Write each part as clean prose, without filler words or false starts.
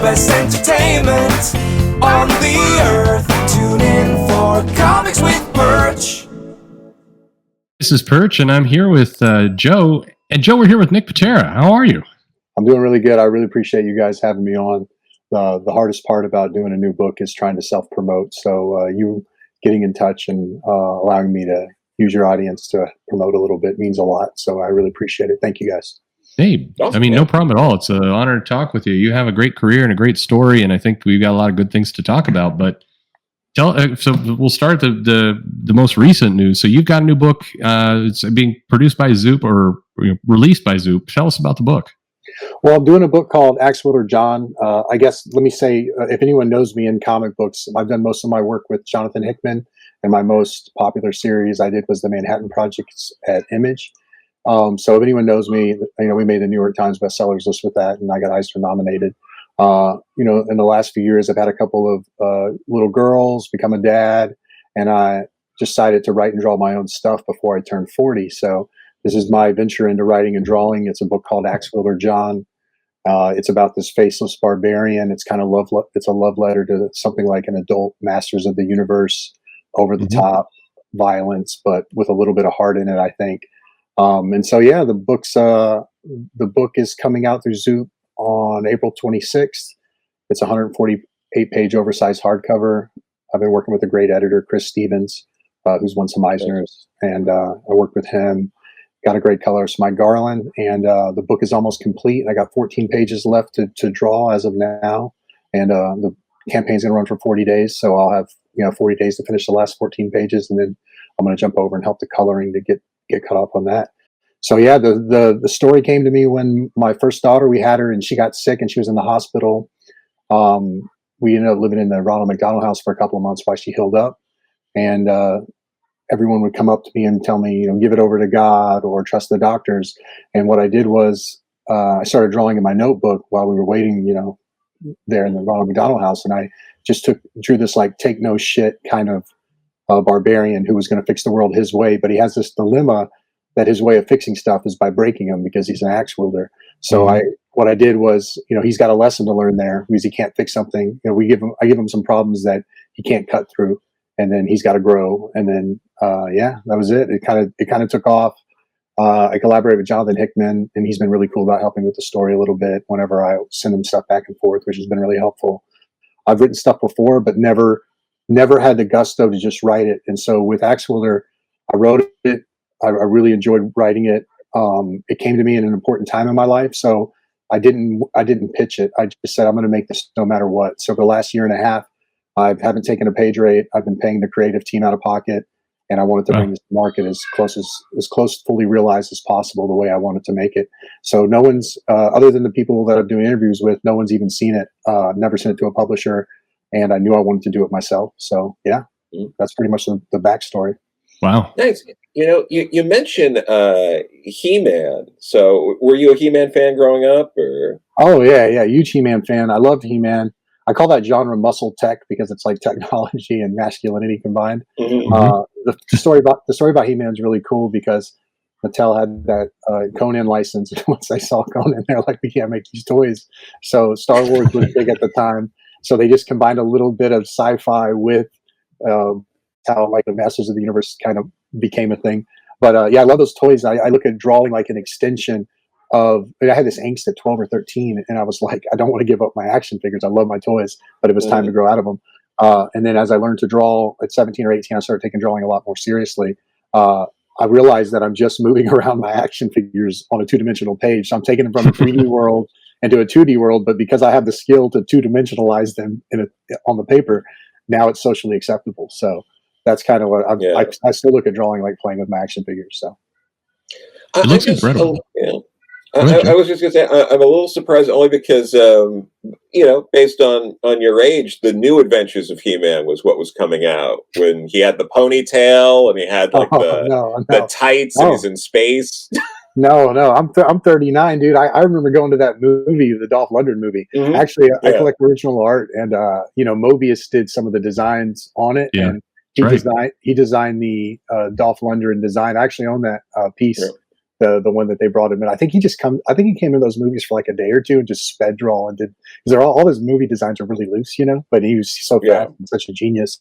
best entertainment on the earth. Tune in for Comics with Perch. This is Perch, and I'm here with Joe. And Joe, we're here with Nick Pitarra. How are you? I'm doing really good. I really appreciate you guys having me on. The hardest part about doing a new book is trying to self-promote. So you getting in touch and allowing me to use your audience to promote a little bit means a lot. So I really appreciate it. Thank you, guys. Hey, I mean, no problem at all. It's an honor to talk with you. You have a great career and a great story, and I think we've got a lot of good things to talk about. But so we'll start the most recent news. So you've got a new book. It's being produced by Zoop or released by Zoop. Tell us about the book. Well, I'm doing a book called Ax-Wielder Jon. I guess let me say, if anyone knows me in comic books, I've done most of my work with Jonathan Hickman, and my most popular series I did was the Manhattan Projects at Image. So if anyone knows me, we made the New York Times bestsellers list with that, and I got Eisner nominated. In the last few years, I've had a couple of little girls, become a dad, and I decided to write and draw my own stuff before I turned 40. So this is my venture into writing and drawing. It's a book called Ax-Wielder Jon. It's about this faceless barbarian. It's kind of it's a love letter to something like an adult Masters of the Universe, over the top violence, but with a little bit of heart in it, I think. And so, yeah, the book is coming out through Zoop on April 26th. It's a 148-page oversized hardcover. I've been working with a great editor, Chris Stevens, who's won some Eisners, and I worked with him. Got a great colorist, Mike Garland, and the book is almost complete. I got 14 pages left to draw as of now, and the campaign's going to run for 40 days, so I'll have 40 days to finish the last 14 pages, and then I'm going to jump over and help the coloring to get caught up on that. So yeah, the story came to me when my first daughter, we had her and she got sick and she was in the hospital. We ended up living in the Ronald McDonald House for a couple of months while she healed up, and everyone would come up to me and tell me, give it over to God or trust the doctors. And what I did was I started drawing in my notebook while we were waiting, there in the Ronald McDonald House, and I just drew this like take no shit kind of barbarian who was going to fix the world his way, but he has this dilemma that his way of fixing stuff is by breaking them because he's an axe wielder. So what I did was, he's got a lesson to learn there because he can't fix something. I give him some problems that he can't cut through, and then he's got to grow. And then that was it. It kind of took off. I collaborated with Jonathan Hickman, and he's been really cool about helping with the story a little bit whenever I send him stuff back and forth, which has been really helpful. I've written stuff before, but never had the gusto to just write it. And so with Axe Wielder, I wrote it. I really enjoyed writing it. It came to me in an important time in my life, so I didn't pitch it. I just said I'm going to make this no matter what. So for the last year and a half, I haven't taken a page rate. I've been paying the creative team out of pocket, and I wanted to bring this to market as close fully realized as possible the way I wanted to make it. So no one's other than the people that I'm doing interviews with, no one's even seen it. Never sent it to a publisher, and I knew I wanted to do it myself. So yeah, that's pretty much the backstory. Wow. Nice. You mentioned He-Man. So were you a He-Man fan growing up, or? Oh yeah, huge He-Man fan. I loved He-Man. I call that genre muscle tech because it's like technology and masculinity combined. The story about He-Man is really cool because Mattel had that Conan license. Once they saw Conan, they're like, we can't make these toys. So Star Wars was big at the time. So they just combined a little bit of sci-fi with how like the Masters of the Universe kind of became a thing. But I love those toys. I look at drawing like an extension of, I had this angst at 12 or 13, and I was like, I don't want to give up my action figures. I love my toys, but it was time to grow out of them. And then as I learned to draw at 17 or 18, I started taking drawing a lot more seriously. I realized that I'm just moving around my action figures on a two-dimensional page. So I'm taking them from a 3D world into a 2D world, but because I have the skill to two-dimensionalize them on the paper, now it's socially acceptable. So that's kind of what I still look at drawing like playing with my action figures. So it looks incredible. I was just going to say, I'm a little surprised only because, based on your age, the New Adventures of He-Man was what was coming out when he had the ponytail and he had like the tights and he's in space. No, I'm 39, dude. I remember going to that movie, the Dolph Lundgren movie. Actually, I collect original art, and Mobius did some of the designs on it, and he designed the Dolph Lundgren design. I actually own that piece the one that they brought him in. I think he came in those movies for like a day or two and just sped draw and did, because they're all his movie designs are really loose, but he was so fast and such a genius.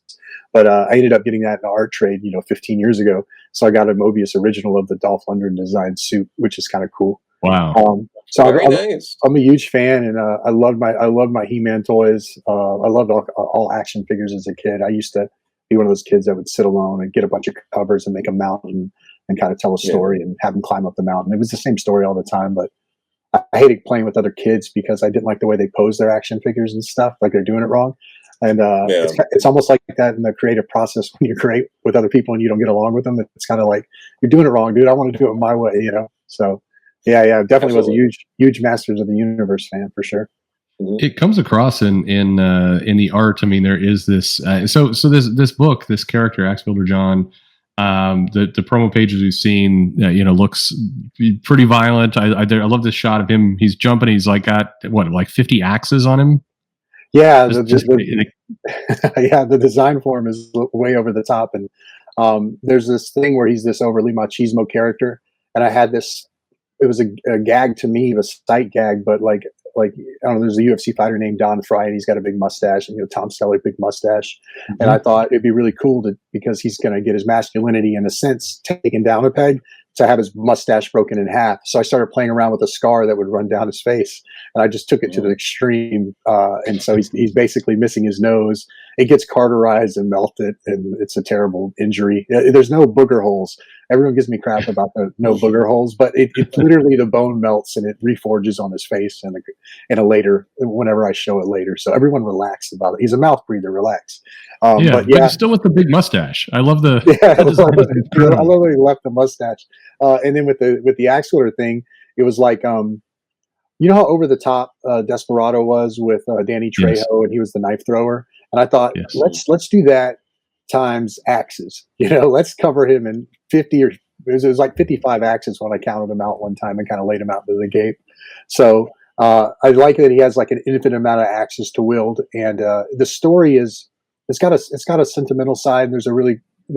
But I ended up getting that in the art trade, 15 years ago. So I got a Mobius original of the Dolph Lundgren design suit, which is kind of cool. Wow. So Very nice. I'm a huge fan, and I love my He-Man toys. I loved all action figures as a kid. I used to be one of those kids that would sit alone and get a bunch of covers and make a mountain and kind of tell a story and have them climb up the mountain. It was the same story all the time, but I hated playing with other kids because I didn't like the way they pose their action figures and stuff, like they're doing it wrong. And it's almost like that in the creative process when you create with other people and you don't get along with them. It's kind of like, you're doing it wrong, dude. I want to do it my way, So yeah, definitely was a huge Masters of the Universe fan for sure. It comes across in the art. I mean, there is this. So this book, this character, Ax-Wielder Jon. The promo pages we've seen, looks pretty violent. I love this shot of him. He's jumping. He's like got 50 axes on him. Yeah, the design form is way over the top, and there's this thing where he's this overly machismo character, and I had this. It was a gag to me, a sight gag, but like I don't know. There's a UFC fighter named Don Fry, and he's got a big mustache, and Tom Selleck, big mustache, and I thought it'd be really cool because he's going to get his masculinity in a sense taken down a peg, to have his mustache broken in half. So I started playing around with a scar that would run down his face, and I just took it to the extreme. And so he's basically missing his nose. It gets cauterized and melted, and it's a terrible injury. There's no booger holes. Everyone gives me crap about the no booger holes, but it literally, the bone melts and it reforges on his face in a later, whenever I show it later. So everyone relax about it. He's a mouth breather, relax. But he's still with the big mustache. I love the. I love that he left the mustache. And then with the Axe Wielder thing, it was like, how over the top Desperado was with Danny Trejo, and he was the knife thrower. And I thought, let's do that times axes. Let's cover him in 50 or it was like 55 axes when I counted them out one time and kind of laid them out into the gate. So I like that he has like an infinite amount of axes to wield, and the story it's got a sentimental side.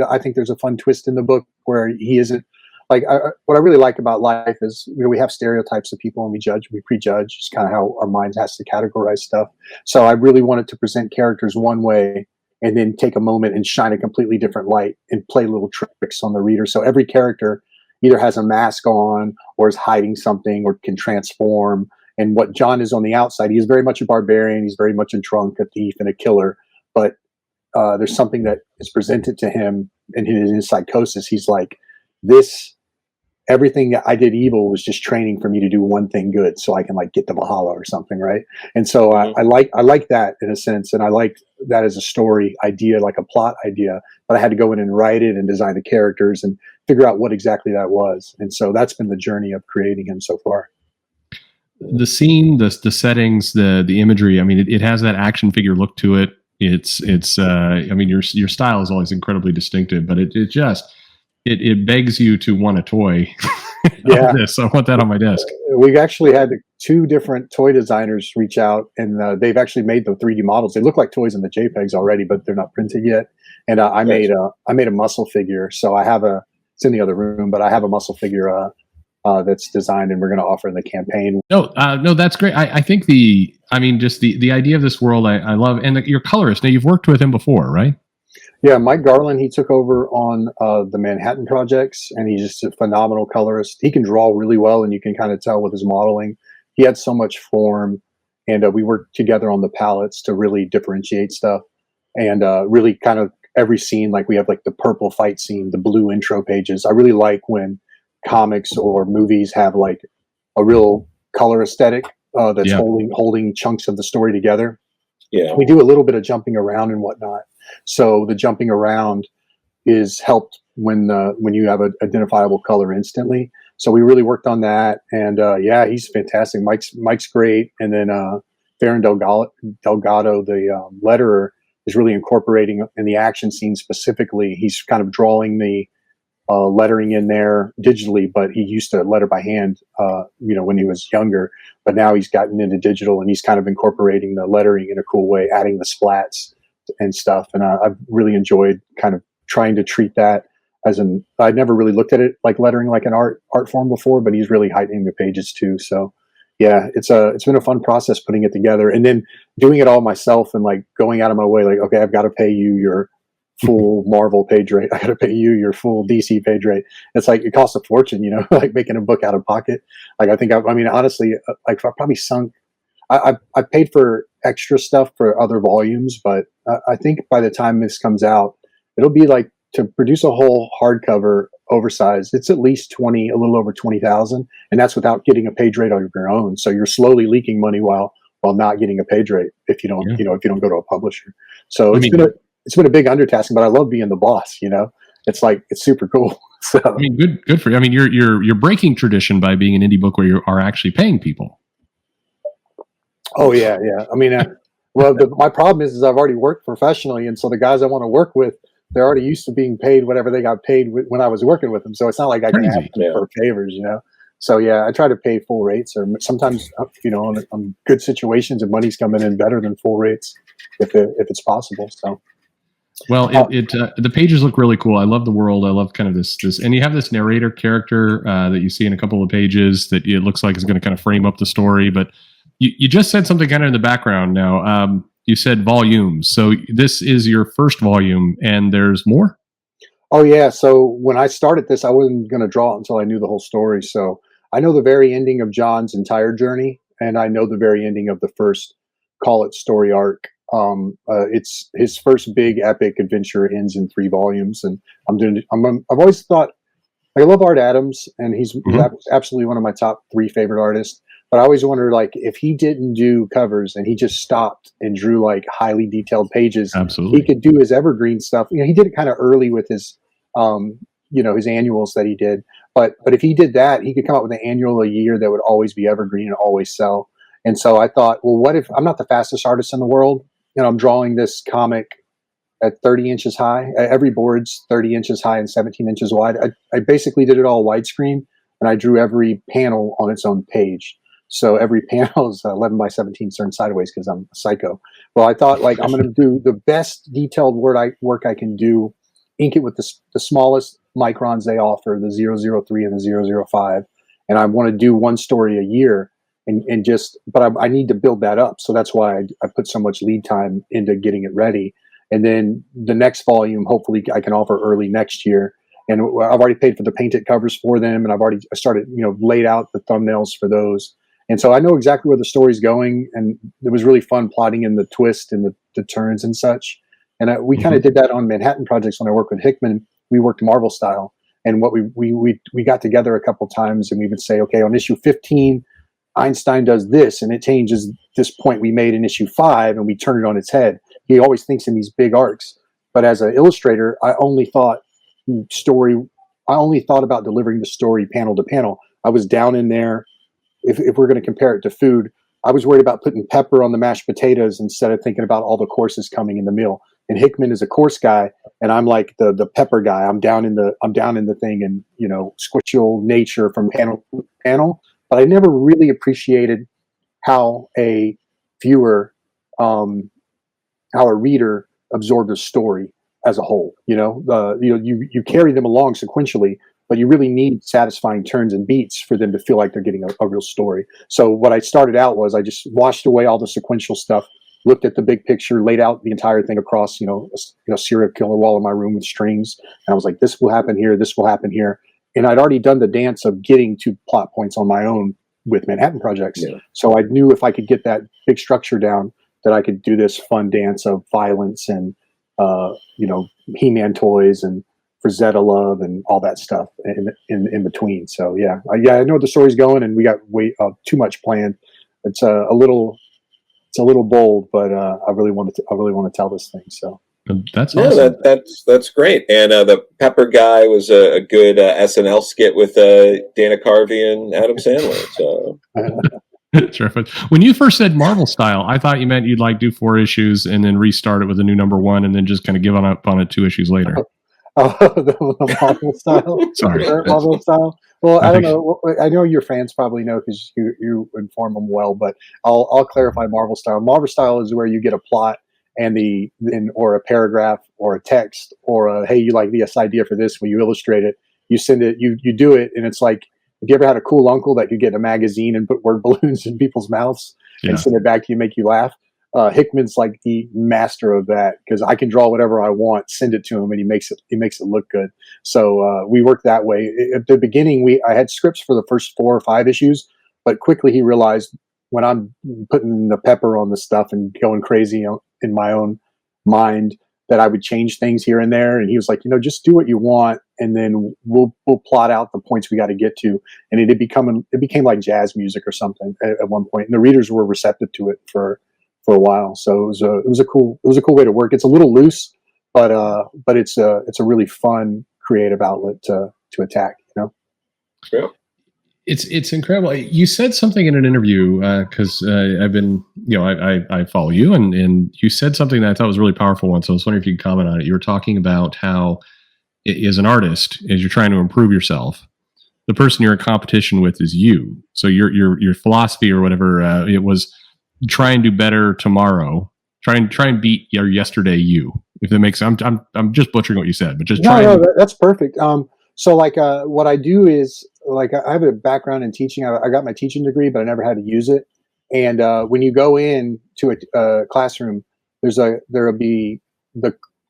I think there's a fun twist in the book where he isn't like, what I really like about life is, we have stereotypes of people and we prejudge. It's kind of how our mind has to categorize stuff. So I really wanted to present characters one way and then take a moment and shine a completely different light and play little tricks on the reader. So every character either has a mask on or is hiding something or can transform. And what Jon is on the outside, he is very much a barbarian. He's very much a drunk, a thief, and a killer. But there's something that is presented to him in his psychosis. He's like, everything that I did evil was just training for me to do one thing good, so I can like get to Valhalla or something, right? And so I like that in a sense, and I like that as a story idea, like a plot idea. But I had to go in and write it and design the characters and figure out what exactly that was. And so that's been the journey of creating him so far. The scene, the settings, the imagery. I mean, it has that action figure look to it. It's. I mean, your style is always incredibly distinctive, but it begs you to want a toy. This. I want that on my desk. We've actually had 2 different toy designers reach out, and they've actually made the 3D models. They look like toys in the JPEGs already, but they're not printed yet. And I made a muscle figure. So it's in the other room, but I have a muscle figure that's designed, and we're going to offer in the campaign. No, that's great. I think just the idea of this world, I love, and your colorist. Now, you've worked with him before, right? Yeah, Mike Garland, he took over on the Manhattan projects, and he's just a phenomenal colorist. He can draw really well, and you can kind of tell with his modeling. He had so much form, and we worked together on the palettes to really differentiate stuff. And really kind of every scene, like we have like the purple fight scene, the blue intro pages. I really like when comics or movies have like a real color aesthetic that's holding chunks of the story together. Yeah, we do a little bit of jumping around and whatnot. So the jumping around is helped when you have an identifiable color instantly. So we really worked on that, and he's fantastic. Mike's great, and then Farron Delgado, the letterer, is really incorporating in the action scene specifically. He's kind of drawing the lettering in there digitally, but he used to letter by hand, when he was younger. But now he's gotten into digital, and he's kind of incorporating the lettering in a cool way, adding the splats and stuff. And I've really enjoyed kind of trying to treat that I'd never really looked at it like lettering like an art form before, but he's really heightening the pages too. So yeah, it's been a fun process putting it together and then doing it all myself and like going out of my way, like, okay, I've got to pay you your full Marvel page rate. I got to pay you your full DC page rate. It's like, it costs a fortune, like making a book out of pocket. Like, I think, I mean, honestly, like I probably sunk, I paid for extra stuff for other volumes, but I think by the time this comes out, it'll be like, to produce a whole hardcover oversized, it's at least a little over 20,000, and that's without getting a page rate on your own. So you're slowly leaking money while not getting a page rate if you don't, if you don't go to a publisher. So it's been a big undertaking, but I love being the boss. It's like, it's super cool. So I mean, good for you. I mean, you're breaking tradition by being an indie book where you are actually paying people. Oh yeah. I mean, well, my problem is I've already worked professionally, and so the guys I want to work with, they're already used to being paid whatever they got paid when I was working with them. So it's not like I can ask them for favors, So yeah, I try to pay full rates, or sometimes, on good situations, and money's coming in better than full rates if it's possible. So. Well, the pages look really cool. I love the world. I love kind of this, and you have this narrator character that you see in a couple of pages that it looks like is going to kind of frame up the story. But you just said something kind of in the background now. You said volumes. So this is your first volume, and there's more? Oh, yeah. So when I started this, I wasn't going to draw it until I knew the whole story. So I know the very ending of Jon's entire journey, and I know the very ending of the first, call it, story arc. It's his first big epic adventure ends in 3 volumes, and I've always thought, I love Art Adams, and he's absolutely one of my top 3 favorite artists. But I always wonder, like, if he didn't do covers and he just stopped and drew like highly detailed pages, he could do his evergreen stuff. He did it kind of early with his, his annuals that he did. But if he did that, he could come up with an annual a year that would always be evergreen and always sell. And so I thought, well, what if I'm not the fastest artist in the world? I'm drawing this comic at 30 inches high. Every board's 30 inches high and 17 inches wide. I basically did it all widescreen, and I drew every panel on its own page. So every panel is 11 by 17 turned sideways because I'm a psycho. Well, I thought, like, I'm going to do the best detailed work I can do, ink it with the smallest microns they offer, the 003 and the 005. And I want to do one story a year but I need to build that up. So that's why I put so much lead time into getting it ready. And then the next volume, hopefully I can offer early next year. And I've already paid for the painted covers for them. And I've already started, laid out the thumbnails for those. And so I know exactly where the story's going, and it was really fun plotting in the twist and the turns and such. And we kind of did that on Manhattan projects when I worked with Hickman. We worked Marvel style, and what we got together a couple times, and we would say, okay, on issue 15, Einstein does this, and it changes this point we made in issue 5, and we turn it on its head. He always thinks in these big arcs, but as an illustrator, I only thought about delivering the story panel to panel. I was down in there. If we're going to compare it to food, I was worried about putting pepper on the mashed potatoes instead of thinking about all the courses coming in the meal. And Hickman is a course guy, and I'm like the pepper guy. I'm down in the thing, and squishy nature from panel to panel. But I never really appreciated how a viewer, how a reader absorbed a story as a whole. You carry them along sequentially, but you really need satisfying turns and beats for them to feel like they're getting a real story. So what I started out was I just washed away all the sequential stuff, looked at the big picture, laid out the entire thing across, a serial killer wall in my room with strings. And I was like, this will happen here. This will happen here. And I'd already done the dance of getting to plot points on my own with Manhattan projects. Yeah. So I knew if I could get that big structure down, that I could do this fun dance of violence and, He-Man toys and Frazetta love and all that stuff in between. So yeah, I know where the story's going, and we got way too much planned. It's a little bold, but I really want to tell this thing. So that's awesome. That's great. And the Pepper guy was a good SNL skit with Dana Carvey and Adam Sandler. So. Terrific. When you first said Marvel style, I thought you meant you'd like do 4 issues and then restart it with a new number 1, and then just kind of give up on it 2 issues later. The Marvel style. Sorry, Marvel style. Well, I don't know. I know your fans probably know because you inform them well, but I'll clarify Marvel style. Marvel style is where you get a plot and or a paragraph or a text or hey, you like this idea for this? Will you illustrate it? You send it. You do it, and it's like, have you ever had a cool uncle that could get in a magazine and put word balloons in people's mouths and send it back to you, make you laugh? Hickman's like the master of that, because I can draw whatever I want, send it to him, and he makes it look good. So we work that way. At the beginning, I had scripts for the first 4 or 5 issues, but quickly he realized when I'm putting the pepper on the stuff and going crazy in my own mind, that I would change things here and there. And he was like, just do what you want, and then we'll plot out the points we got to get to. And it became like jazz music or something at one point, and the readers were receptive to it for a while. So it was a cool way to work. It's a little loose, but it's a really fun creative outlet to attack. Yeah. It's incredible. You said something in an interview, because I've been, I follow you, and you said something that I thought was really powerful once. So I was wondering if you could comment on it. You were talking about how, as an artist, as you're trying to improve yourself, the person you're in competition with is you. So your philosophy or whatever it was, try and do better tomorrow. Try and beat your yesterday you. If that makes sense. I'm just butchering what you said, but just try. No, that's perfect. So like what I do is, like, I have a background in teaching. I got my teaching degree, but I never had to use it. And when you go in to a classroom,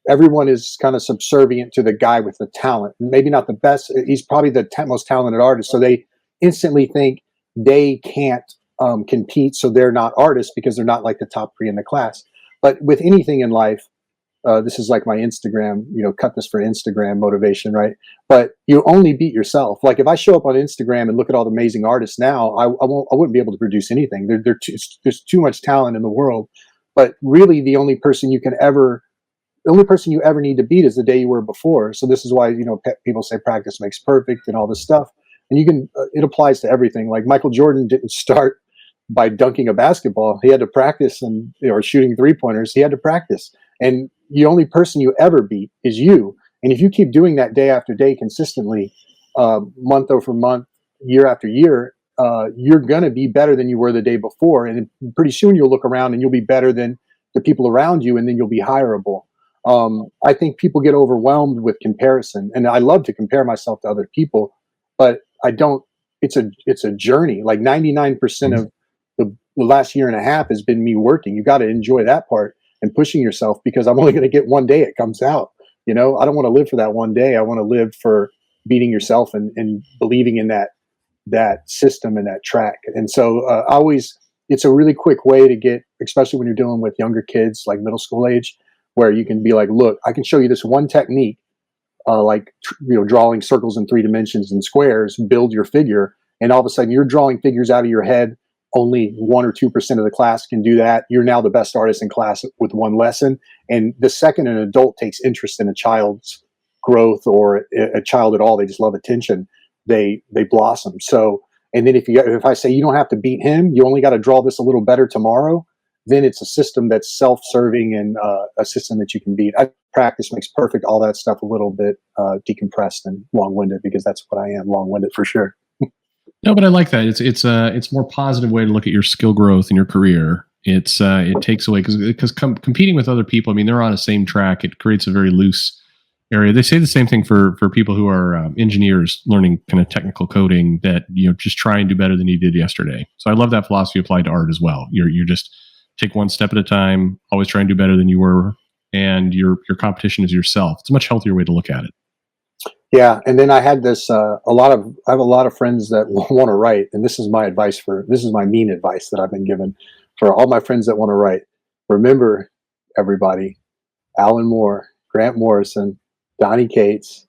everyone is kind of subservient to the guy with the talent. Maybe not the best. He's probably the most talented artist. So they instantly think they can't compete, so they're not artists because they're not like the top 3 in the class. But with anything in life, this is like my Instagram, cut this for Instagram motivation, right? But you only beat yourself. Like if I show up on Instagram and look at all the amazing artists now, I wouldn't be able to produce anything. There's too much talent in the world. But really, the only person you ever need to beat is the day you were before. So this is why people say practice makes perfect and all this stuff. And it applies to everything. Like Michael Jordan didn't start by dunking a basketball. He had to practice, or shooting 3-pointers. He had to practice. And the only person you ever beat is you. And if you keep doing that day after day consistently, month over month, year after year, you're going to be better than you were the day before. And pretty soon you'll look around and you'll be better than the people around you, and then you'll be hireable. I think people get overwhelmed with comparison, and I love to compare myself to other people, but I don't. It's a journey. Like 99% of the last year and a half has been me working. You got to enjoy that part and pushing yourself, because I'm only going to get one day it comes out. I don't want to live for that one day. I want to live for beating yourself and believing in that system and that track. And so it's a really quick way to get, especially when you're dealing with younger kids, like middle school age, where you can be like, look, I can show you this one technique, drawing circles in 3 dimensions and squares, build your figure. And all of a sudden you're drawing figures out of your head. Only 1 or 2% of the class can do that. You're now the best artist in class with one lesson. And the second an adult takes interest in a child's growth, or a child at all, they just love attention, they blossom. So, and then if I say you don't have to beat him, you only got to draw this a little better tomorrow, then it's a system that's self-serving and a system that you can beat. Practice makes perfect, all that stuff a little bit decompressed and long-winded, because that's what I am, long-winded for sure. No, but I like that. It's a more positive way to look at your skill growth in your career. It takes away, because competing with other people, I mean, they're on the same track. It creates a very loose area. They say the same thing for people who are engineers learning kind of technical coding, that just try and do better than you did yesterday. So I love that philosophy applied to art as well. You're just take one step at a time, always try and do better than you were, and your competition is yourself. It's a much healthier way to look at it. Yeah, and then I had this. I have a lot of friends that want to write, and this is my mean advice that I've been given for all my friends that want to write. Remember, everybody, Alan Moore, Grant Morrison, Donnie Cates,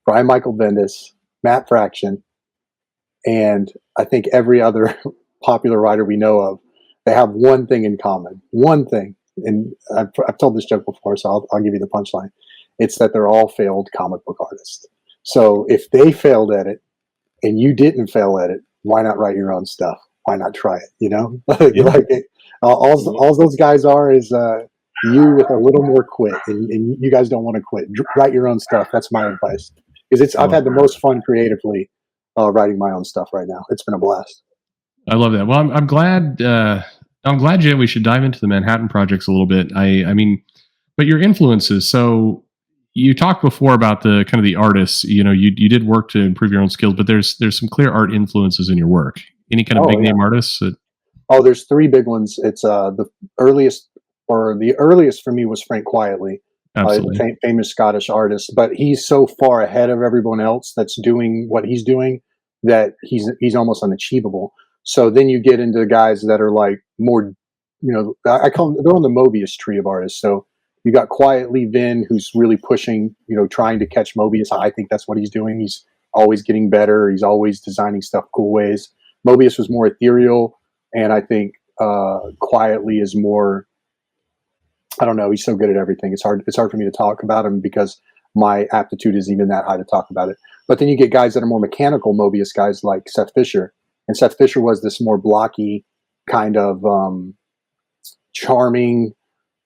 Brian Michael Bendis, Matt Fraction, and I think every other popular writer we know of. They have one thing in common. One thing, and I've told this joke before, so I'll give you the punchline. It's that they're all failed comic book artists. So if they failed at it and you didn't fail at it, why not write your own stuff? Why not try it? All those guys are is you with a little more quit, and you guys don't want to quit. Write your own stuff. That's my advice. Because I've had the most fun creatively writing my own stuff right now. It's been a blast. I love that. Well, I'm glad I'm glad, Jay. We should dive into the Manhattan Projects a little bit. I mean, but your influences. So you talked before about the kind of the artists. You know, you did work to improve your own skills, but there's some clear art influences in your work. Any kind of big name artists? Oh, there's three big ones. It's the earliest for me was Frank Quietly, famous Scottish artist. But he's so far ahead of everyone else that's doing what he's doing that he's almost unachievable. So then you get into guys that are like more, you know, I call them, they're on the Mobius tree of artists. So you got Quietly Vin, who's really pushing, you know, trying to catch Mobius. I think that's what he's doing. He's always getting better. He's always designing stuff cool ways. Mobius was more ethereal, and I think Quietly is more, I don't know, he's so good at everything. It's hard for me to talk about him because my aptitude isn't even that high to talk about it. But then you get guys that are more mechanical Mobius guys like Seth Fisher. And Seth Fisher was this more blocky kind of charming.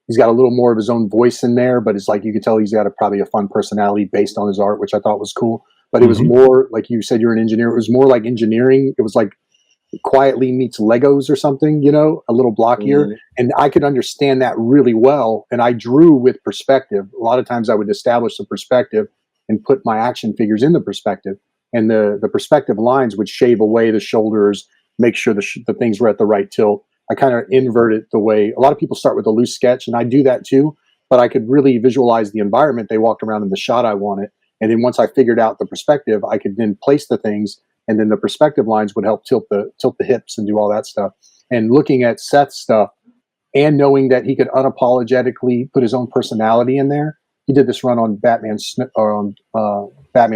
He's got a little more of his own voice in there, but it's like you could tell he's got probably a fun personality based on his art, which I thought was cool. But it was more like you said, you're an engineer. It was more like engineering. It was like Quietly meets Legos or something, you know, a little blockier. And I could understand that really well. And I drew with perspective. A lot of times I would establish the perspective and put my action figures in the perspective. And the perspective lines would shave away the shoulders, make sure the things were at the right tilt. I kind of inverted the way a lot of people start with a loose sketch, and I do that too. But I could really visualize the environment they walked around in the shot I wanted. And then once I figured out the perspective, I could then place the things, and then the perspective lines would help tilt the hips and do all that stuff. And looking at Seth's stuff and knowing that he could unapologetically put his own personality in there. He did this run on Batman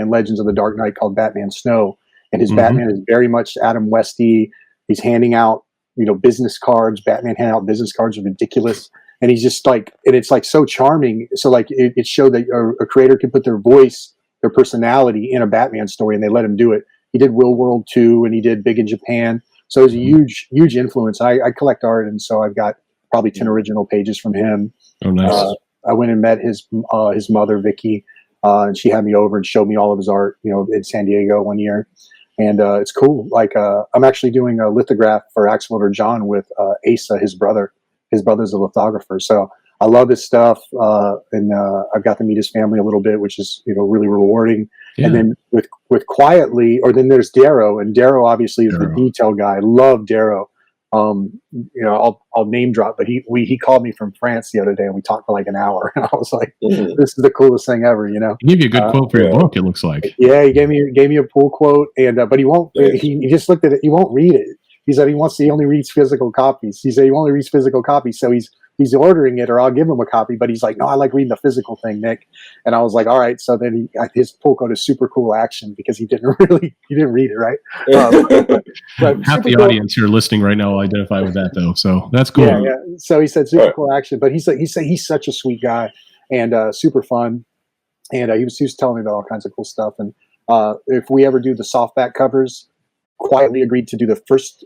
Legends of the Dark Knight called Batman Snow, and his Batman is very much Adam Westy. He's handing out, you know, business cards. Batman handing out business cards are ridiculous, and he's just like, and it's like so charming. So like it showed that a creator can put their voice, their personality in a Batman story, and they let him do it. He did Will World 2, and he did Big in Japan. So it was a huge influence. I collect art, and so I've got probably 10 original pages from him. Oh, nice. I went and met his mother, Vicky, and she had me over and showed me all of his art, you know, in San Diego one year. And it's cool. Like I'm actually doing a lithograph for Ax-Wielder Jon with Asa, his brother. His brother's a lithographer. So I love his stuff. And I've got to meet his family a little bit, which is, you know, really rewarding. Yeah. And then with Quietly, or then there's Darrow, and Darrow obviously is the detail guy. I love Darrow. You know, I'll name drop, but he called me from France the other day, and we talked for like an hour, and I was like, "This is the coolest thing ever," you know. He gave you a good quote for your book. It looks like. Yeah, he gave me a pull quote, and but he won't. He just looked at it. He won't read it. He said he only reads physical copies. He said he only reads physical copies, so he's ordering it, or I'll give him a copy. But he's like, no, I like reading the physical thing, Nick. And I was like, all right. So then his pull quote is super cool action, because he didn't read it, right? But half the audience here listening right now will identify with that, though. So that's cool. Yeah. So he said super cool action, but he's such a sweet guy and super fun. And he was telling me about all kinds of cool stuff. And if we ever do the softback covers, Quietly agreed to do the first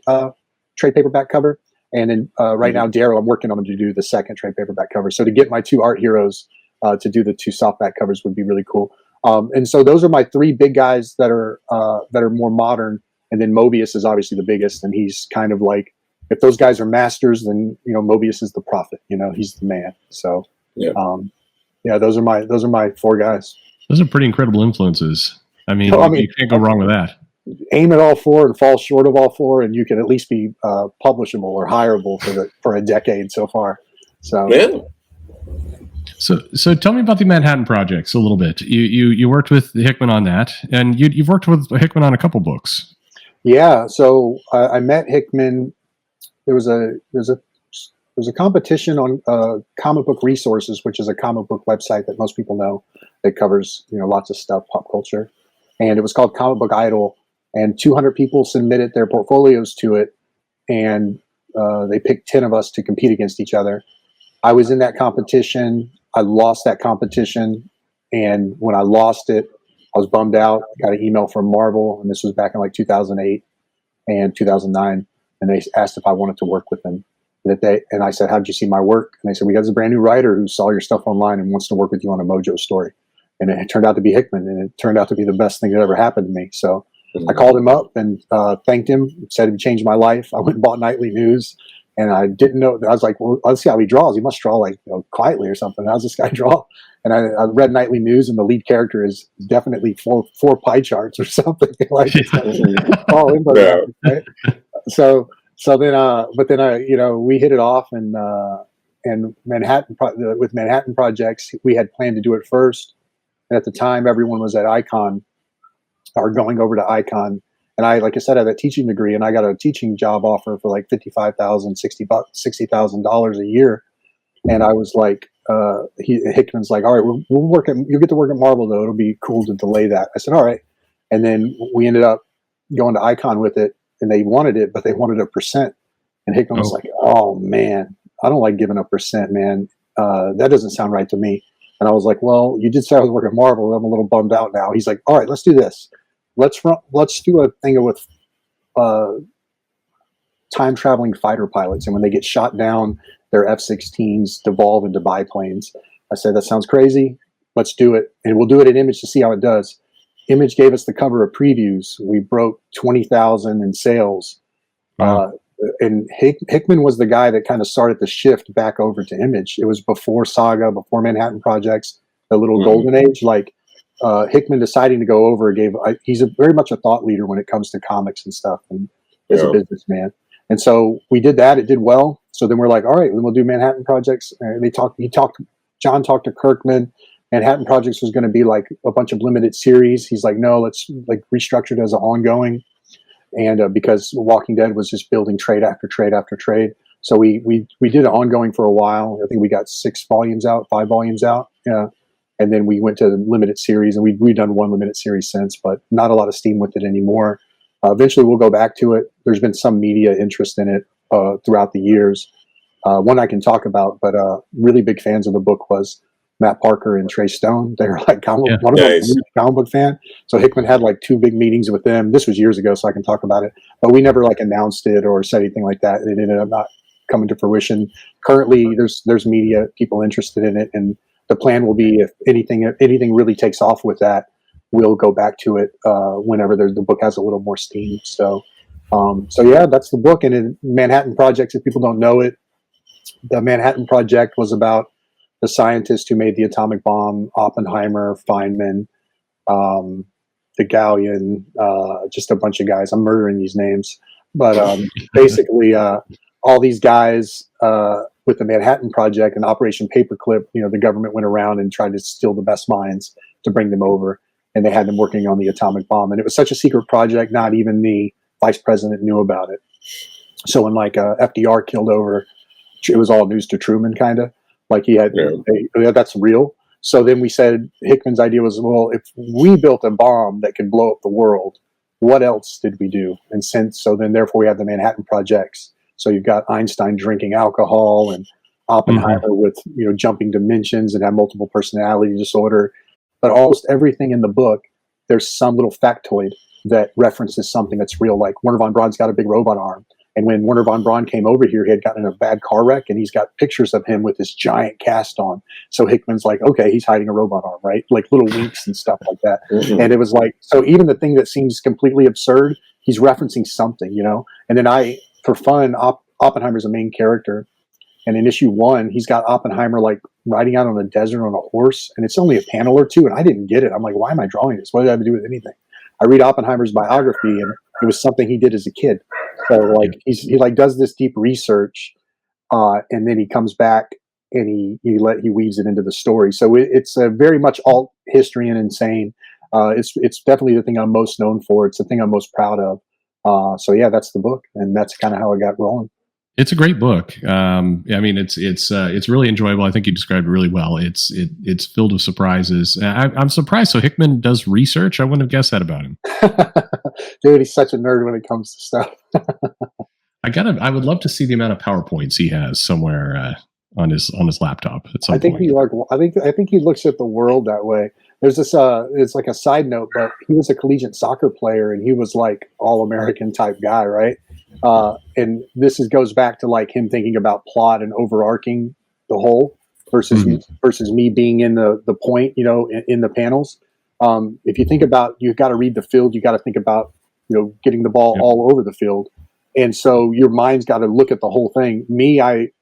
trade paperback cover. And then right now, Darrow, I'm working on him to do the second trade paperback cover. So to get my two art heroes to do the two softback covers would be really cool. And so those are my three big guys that are more modern. And then Mobius is obviously the biggest, and he's kind of like, if those guys are masters, then, you know, Mobius is the prophet. You know, he's the man. So those are my four guys. Those are pretty incredible influences. I mean, you can't go wrong with that. Aim at all four and fall short of all four, and you can at least be publishable or hireable for a decade so far. So, so tell me about the Manhattan Projects a little bit. You worked with Hickman on that, and you've worked with Hickman on a couple books. Yeah. So I met Hickman. There was a competition on Comic Book Resources, which is a comic book website that most people know that covers, you know, lots of stuff, pop culture, and it was called Comic Book Idol. And 200 people submitted their portfolios to it, and they picked 10 of us to compete against each other. I was in that competition. I lost that competition, and when I lost it, I was bummed out. I got an email from Marvel, and this was back in like 2008 and 2009, and they asked if I wanted to work with them. And I said, "How'd you see my work?" And they said, "We got this brand new writer who saw your stuff online and wants to work with you on a Mojo story." And it turned out to be Hickman, and it turned out to be the best thing that ever happened to me. So I called him up and thanked him, said it changed my life. I went and bought Nightly News, And I didn't know. I was like, well, let's see how he draws. He must draw like quietly or something. How's this guy draw? And I read Nightly News, and the lead character is definitely four pie charts or something like all infographics, right? So then, but then we hit it off, and with Manhattan Projects, we had planned to do it first. And at the time, everyone was at Icon or going over to Icon. And like I said, I have a teaching degree, and I got a teaching job offer for like $55,000, $60,000 a year. And I was like, Hickman's like, all right, we'll work you'll get to work at Marvel though. It'll be cool to delay that. I said, all right. And then we ended up going to Icon with it, and they wanted it, but they wanted a percent. And Hickman was like, oh man, I don't like giving a percent, man. That doesn't sound right to me. And I was like, well, you did say I was working at Marvel. I'm a little bummed out now. He's like, all right, let's do this. Let's do a thing with time traveling fighter pilots, and when they get shot down, their F-16s devolve into biplanes. I said, that sounds crazy. Let's do it, and we'll do it in Image to see how it does. Image gave us the cover of previews. We broke 20,000 in sales. Wow. And Hickman was the guy that kind of started the shift back over to Image. It was before Saga, before Manhattan Projects, the little golden age. Like Hickman deciding to go over he's very much a thought leader when it comes to comics and stuff, and is a businessman. And so we did that. It did well. So then we're like, all right, then we'll do Manhattan Projects. And John talked to Kirkman. Manhattan Projects was going to be like a bunch of limited series. He's like, no, let's like restructure it as an ongoing. And because Walking Dead was just building trade after trade after trade. So we did it ongoing for a while. I think we got 5 volumes out. Yeah. And then we went to the limited series, and we've done one limited series since, but not a lot of steam with it anymore. Eventually we'll go back to it. There's been some media interest in it throughout the years. One I can talk about, but really big fans of the book was Matt Parker and Trey Stone. They were like one of them was a comic book fan. So Hickman had like 2 big meetings with them. This was years ago, so I can talk about it. But we never like announced it or said anything like that. It ended up not coming to fruition. Currently, there's media people interested in it, and the plan will be if anything really takes off with that, we'll go back to it whenever the book has a little more steam. So yeah, that's the book. And in Manhattan Projects, if people don't know it, the Manhattan Project was about the scientist who made the atomic bomb, Oppenheimer, Feynman, the Galleon, just a bunch of guys. I'm murdering these names. But basically, all these guys with the Manhattan Project and Operation Paperclip, the government went around and tried to steal the best minds to bring them over. And they had them working on the atomic bomb. And it was such a secret project, not even the vice president knew about it. So when FDR killed over, it was all news to Truman, kind of. Like he had, that's real. So then we said, Hickman's idea was, well, if we built a bomb that could blow up the world, what else did we do? And then therefore we have the Manhattan Projects. So you've got Einstein drinking alcohol, and Oppenheimer with, jumping dimensions and have multiple personality disorder. But almost everything in the book, there's some little factoid that references something that's real. Like Werner von Braun's got a big robot arm. And when Werner von Braun came over here, he had gotten in a bad car wreck, and he's got pictures of him with this giant cast on. So Hickman's like, okay, he's hiding a robot arm, right? Like little winks and stuff like that. And it was like, so even the thing that seems completely absurd, he's referencing something, And then for fun, Oppenheimer's a main character. And in issue 1, he's got Oppenheimer like riding out on the desert on a horse. And it's only a panel or 2. And I didn't get it. I'm like, why am I drawing this? What did I have to do with anything? I read Oppenheimer's biography, and it was something he did as a kid. So like he does this deep research, and then he comes back and he weaves it into the story. So it's a very much alt history and insane. It's definitely the thing I'm most known for. It's the thing I'm most proud of. So yeah, that's the book, and that's kind of how it got rolling. It's a great book. I mean, it's really enjoyable. I think you described it really well. It's filled with surprises. I'm surprised. So Hickman does research. I wouldn't have guessed that about him. Dude, he's such a nerd when it comes to stuff. I would love to see the amount of PowerPoints he has somewhere on his laptop at some point. I think he looks at the world that way. There's this it's like a side note, but he was a collegiate soccer player, and he was like all-American type guy, right? And this goes back to like him thinking about plot and overarching the whole versus me being in the point, in the panels. If you think about, you've got to read the field, you got to think about, getting the ball all over the field. And so your mind's got to look at the whole thing. Me,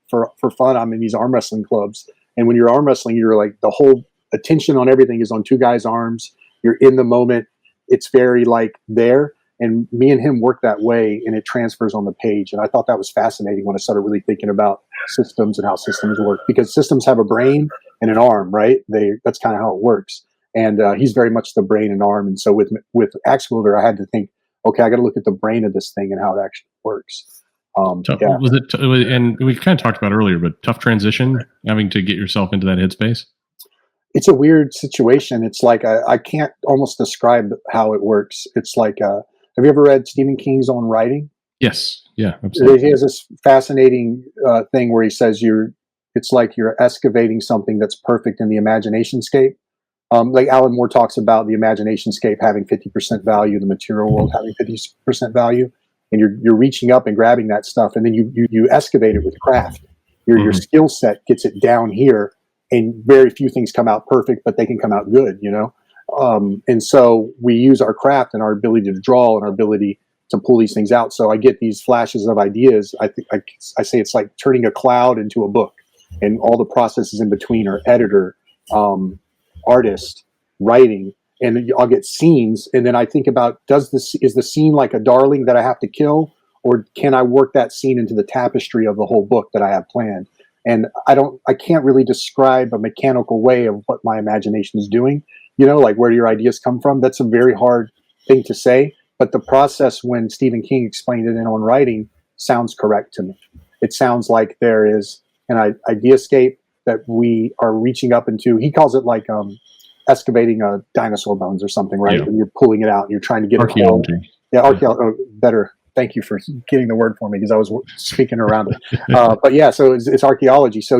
for fun, I'm in these arm wrestling clubs. And when you're arm wrestling, you're like, the whole attention on everything is on two guys' arms. You're in the moment. It's very like there. And me and him work that way, and it transfers on the page. And I thought that was fascinating when I started really thinking about systems and how systems work, because systems have a brain and an arm, right? That's kind of how it works. And he's very much the brain and arm. And so with Axe Wielder, I had to think, okay, I got to look at the brain of this thing and how it actually works. Yeah. Was it, and we kind of talked about it earlier, but tough transition, having to get yourself into that headspace? It's a weird situation. It's like, I can't almost describe how it works. It's like, have you ever read Stephen King's On Writing? Yes. Yeah, absolutely. He has this fascinating thing where he says it's like you're excavating something that's perfect in the imagination scape. Like Alan Moore talks about the imagination scape having 50% value, the material world having 50% value, and you're reaching up and grabbing that stuff, and then you excavate it with craft. Your skill set gets it down here, and very few things come out perfect, but they can come out good, you know? And so we use our craft and our ability to draw and our ability to pull these things out. So I get these flashes of ideas. I say it's like turning a cloud into a book, and all the processes in between are editor, artist, writing, and I'll get scenes. And then I think about, is the scene like a darling that I have to kill, or can I work that scene into the tapestry of the whole book that I have planned? And I can't really describe a mechanical way of what my imagination is doing. You know, like where do your ideas come from? That's a very hard thing to say. But the process, when Stephen King explained it in On Writing, sounds correct to me. It sounds like there is an ideascape that we are reaching up into. He calls it like excavating dinosaur bones or something, right? Yeah. And you're pulling it out and you're trying to get archaeology. Yeah, archaeology. Better. Thank you for getting the word for me, because I was speaking around it. But yeah, so it's archaeology. So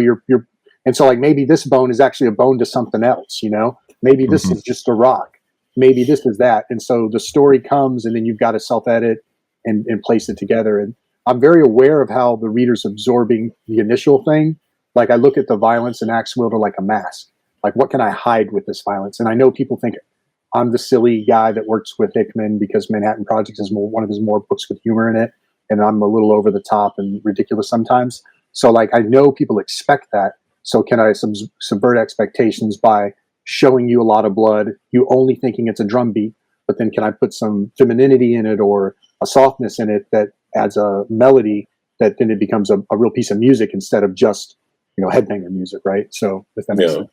and so like maybe this bone is actually a bone to something else, you know? Maybe this is just a rock. Maybe this is that. And so the story comes, and then you've got to self-edit and place it together. And I'm very aware of how the reader's absorbing the initial thing. Like I look at the violence in Axe Wielder like a mask. Like, what can I hide with this violence? And I know people think I'm the silly guy that works with Hickman because Manhattan Project is one of his more books with humor in it, and I'm a little over the top and ridiculous sometimes. So like, I know people expect that. So can I subvert expectations by showing you a lot of blood, you only thinking it's a drum beat, but then can I put some femininity in it or a softness in it that adds a melody that then it becomes a real piece of music instead of just, you know, headbanger music, right? So if that makes sense.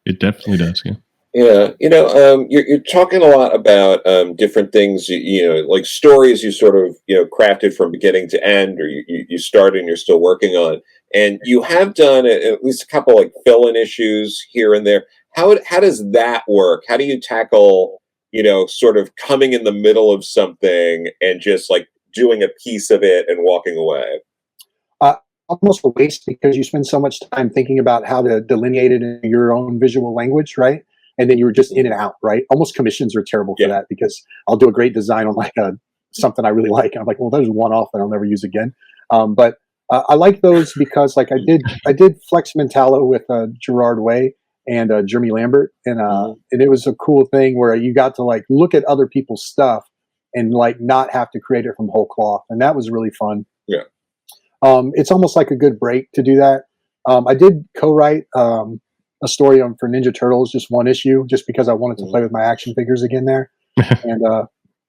It definitely does, yeah. Yeah, you know, you're talking a lot about different things, you know, like stories you sort of, you know, crafted from beginning to end, or you started and you're still working on. And you have done at least a couple like fill-in issues here and there. How does that work? How do you tackle, you know, sort of coming in the middle of something and just like doing a piece of it and walking away? Almost a waste, because you spend so much time thinking about how to delineate it in your own visual language, right? And then you were just in and out, right? Almost commissions are terrible for that, because I'll do a great design on like something I really like, and I'm like, well, there's one off that I'll never use again. But I like those because like I did Flex Mentallo with Gerard Way and Jeremy Lambert, and it was a cool thing where you got to like look at other people's stuff and like not have to create it from whole cloth, and that was really fun. Yeah. It's almost like a good break to do that. I did co-write a story for Ninja Turtles, just one issue, just because I wanted to play with my action figures again there. And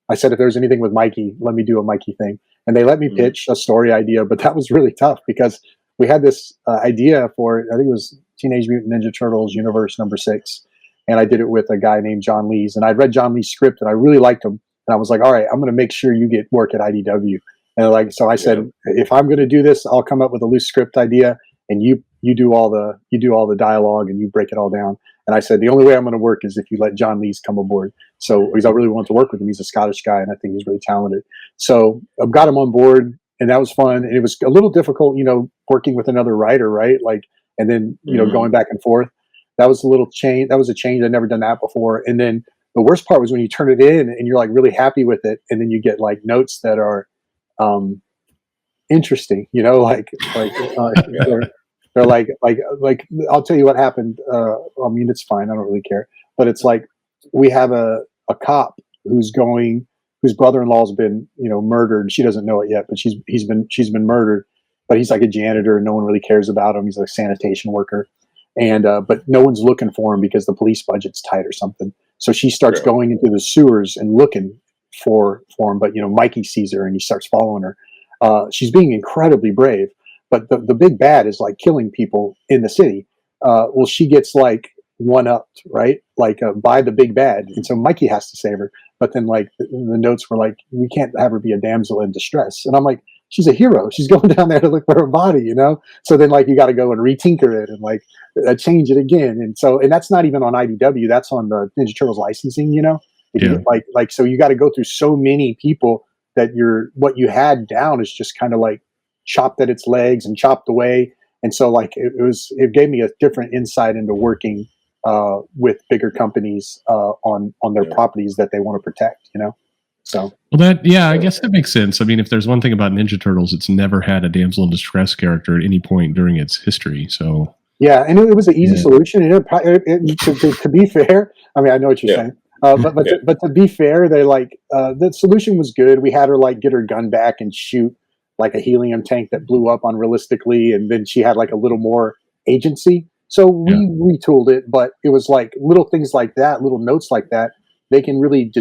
I said, if there's anything with Mikey, let me do a Mikey thing. And they let me pitch a story idea, but that was really tough because we had this idea for, I think it was Teenage Mutant Ninja Turtles Universe #6. And I did it with a guy named John Lees. And I read John Lee's script and I really liked him. And I was like, all right, I'm going to make sure you get work at IDW. And like, so I said, if I'm going to do this, I'll come up with a loose script idea, and you do all the dialogue and you break it all down. And I said, the only way I'm going to work is if you let John Lees come aboard. So, because I really want to work with him. He's a Scottish guy, and I think he's really talented. So I've got him on board, and that was fun. And it was a little difficult, you know, working with another writer, right? Like, and then, you know, going back and forth. That was a little change. That was a change. I'd never done that before. And then the worst part was when you turn it in and you're like really happy with it, and then you get like notes that are interesting, you know, they're like I'll tell you what happened. I mean, it's fine, I don't really care, but it's like we have a cop who's whose brother-in-law's been, murdered. She doesn't know it yet, but she's been murdered. But he's like a janitor, and no one really cares about him. He's a sanitation worker, and but no one's looking for him because the police budget's tight or something. So she starts going into the sewers and looking for him. But Mikey sees her and he starts following her. She's being incredibly brave, but the big bad is like killing people in the city. Well, she gets like one-upped, right? Like by the big bad, and so Mikey has to save her. But then like the notes were like, we can't have her be a damsel in distress, and I'm like, she's a hero. She's going down there to look for her body, So then like you got to go and retinker it and like change it again, and that's not even on IDW. That's on the Ninja Turtles licensing, Like so you got to go through so many people that what you had down is just kind of like chopped at its legs and chopped away. And so like it gave me a different insight into working with bigger companies on their properties that they want to protect, So I guess that makes sense. I mean, if there's one thing about Ninja Turtles, it's never had a damsel in distress character at any point during its history. So yeah, and it was an easy solution. And to be fair, I mean, I know what you're saying. But to be fair, they like the solution was good. We had her like get her gun back and shoot like a helium tank that blew up unrealistically, and then she had like a little more agency. So we retooled it, but it was like little things like that, little notes like that. They can really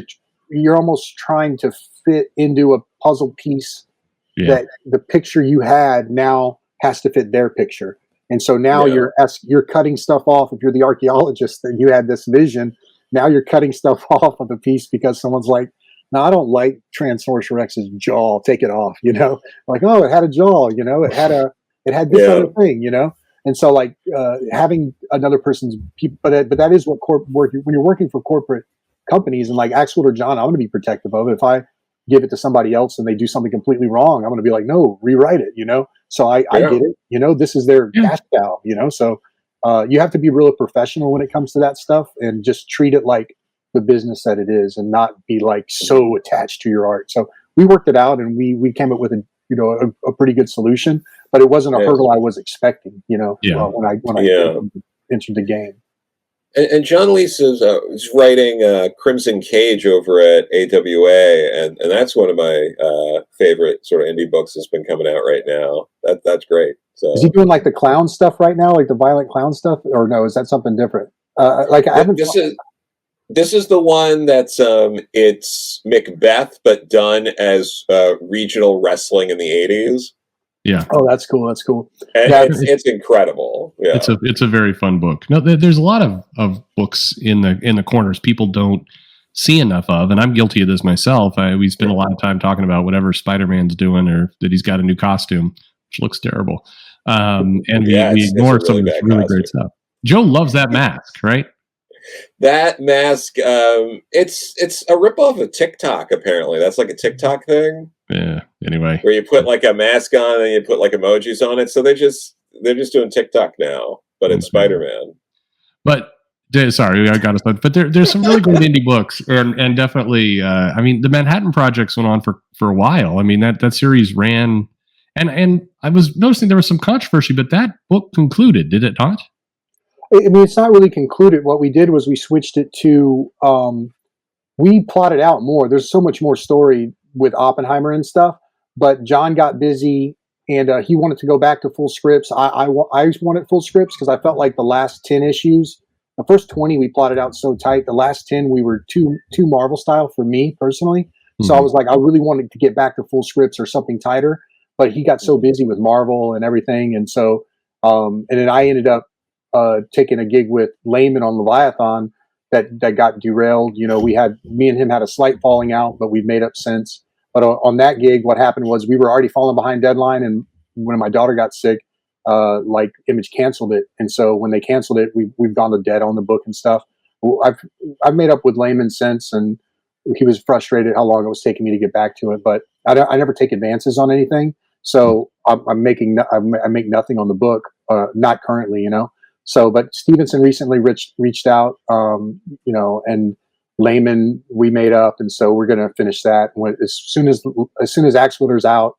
you're almost trying to fit into a puzzle piece that the picture you had now has to fit their picture, and so now you're cutting stuff off. If you're the archaeologist that you had this vision. Now you're cutting stuff off of the piece because someone's like, no, I don't like Tyrannosaurus Rex's jaw. Take it off, Like, oh, it had a jaw, it had this other thing, And so like having another person's people, but that is what when you're working for corporate companies and like Ax-Wielder Jon, I'm going to be protective of it. If I give it to somebody else and they do something completely wrong, I'm going to be like, no, rewrite it, So I get it, this is their cash cow, So. You have to be real professional when it comes to that stuff and just treat it like the business that it is and not be like so attached to your art. So we worked it out and we came up with a pretty good solution, but it wasn't a hurdle I was expecting, when I entered the game. And John Leese is writing Crimson Cage over at AWA, and that's one of my favorite sort of indie books that's been coming out right now. That's great. So. Is he doing like the clown stuff right now, like the violent clown stuff, or no? Is that something different? Like I haven't. This is the one that's it's Macbeth, but done as regional wrestling in the 80s. Yeah. Oh, that's cool. That's cool. And it's incredible. Yeah. It's a very fun book. No, there's a lot of books in the corners people don't see enough of, and I'm guilty of this myself. We spend a lot of time talking about whatever Spider-Man's doing or that he's got a new costume, which looks terrible. And we ignore some of this really great stuff. Joe loves that mask, right? That mask, it's a ripoff of TikTok, apparently. That's like a TikTok thing. Yeah, anyway. Where you put like a mask on and you put like emojis on it. So they're just doing TikTok now, but it's Spider-Man. But sorry, I got to. But there's some really good indie books, and definitely, I mean, the Manhattan Projects went on for a while. I mean, that series ran, and I was noticing there was some controversy, but that book concluded, did it not? I mean, it's not really concluded. What we did was we switched it to, we plotted out more. There's so much more story with Oppenheimer and stuff, but John got busy and he wanted to go back to full scripts. I wanted full scripts because I felt like the last 10 issues, the first 20 we plotted out so tight. The last 10 we were too Marvel style for me personally. Mm-hmm. So I was like, I really wanted to get back to full scripts or something tighter, but he got so busy with Marvel and everything. And so, and then I ended up taking a gig with Layman on Leviathan that got derailed. You know, me and him had a slight falling out, but we've made up since. But on that gig, what happened was we were already falling behind deadline. And when my daughter got sick, like Image canceled it. And so when they canceled it, we've gone to dead on the book and stuff. I've made up with Layman since, and he was frustrated how long it was taking me to get back to it. But I never take advances on anything. So I make nothing on the book, not currently, you know. So, but Stevenson recently reached out, you know, and Layman we made up, and so we're going to finish that as soon as Axe Wielder's out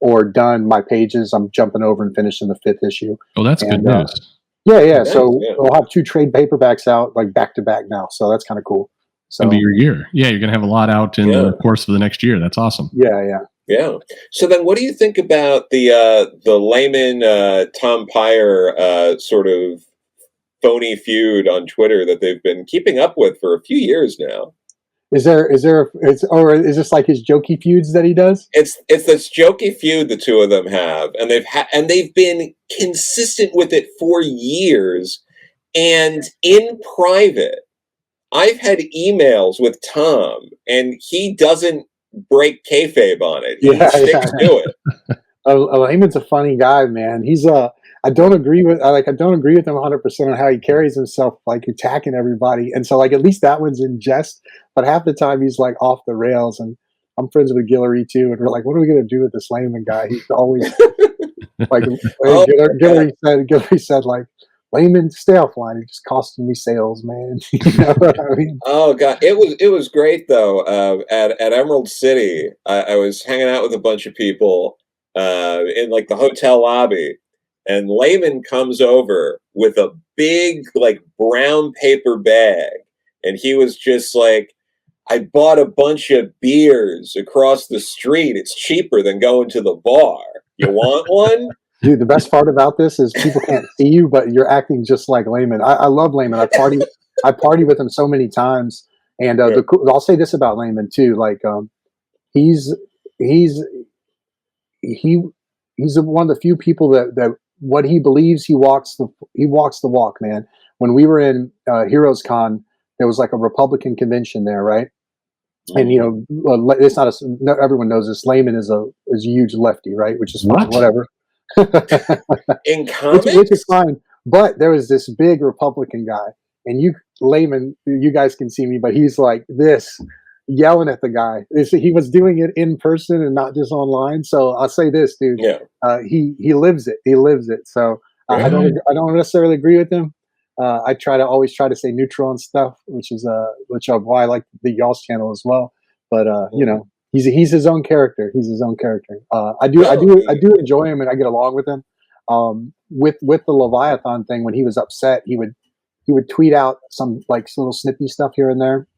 or done. My pages, I'm jumping over and finishing the 5th issue. Oh, that's good news. Yeah. So we'll have 2 trade paperbacks out like back to back now. So that's kind of cool. So It'll be your year. Yeah, you're going to have a lot out in the course of the next year. That's awesome. Yeah. So then, what do you think about the Layman Tom Pyre sort of phony feud on Twitter that they've been keeping up with for a few years now? Is this like his jokey feuds that he does? It's this jokey feud the two of them have, and they've been consistent with it for years. And in private, I've had emails with Tom, and he doesn't break kayfabe on it. He sticks to it. Layman's a funny guy, man. I don't agree with him 100% on how he carries himself, like attacking everybody. And so, like, at least that one's in jest. But half the time he's like off the rails. And I'm friends with Guillory too, and we're like, what are we gonna do with this Layman guy? He's always like, Guillory said, like, Layman, stay offline. It's just costing me sales, man. You know what I mean? Oh god, it was great though. At Emerald City, I was hanging out with a bunch of people in like the hotel lobby, and Layman comes over with a big like brown paper bag, and he was just like, I bought a bunch of beers across the street. It's cheaper than going to the bar. You want one? Dude, the best part about this is people can't see you, but you're acting just like Layman. I love Layman. I party with him so many times. And I'll say this about Layman too. Like, he's one of the few people that what he believes, he walks the walk, man. When we were in Heroes Con, there was like a Republican convention there, right? And you know, it's not everyone knows this. Layman is a huge lefty, right? Which is fine, whatever. In comics, which is fine. But there was this big Republican guy, and Layman, you guys can see me, but he's like this, yelling at the guy. He was doing it in person and not just online. So I'll say this, dude. Yeah. He lives it. He lives it. So I don't necessarily agree with him. I always try to stay neutral and stuff, which is why I like the y'all's channel as well. But you know, he's his own character. He's his own character. I do enjoy him, and I get along with him. With the Leviathan thing, when he was upset, he would tweet out some like little snippy stuff here and there,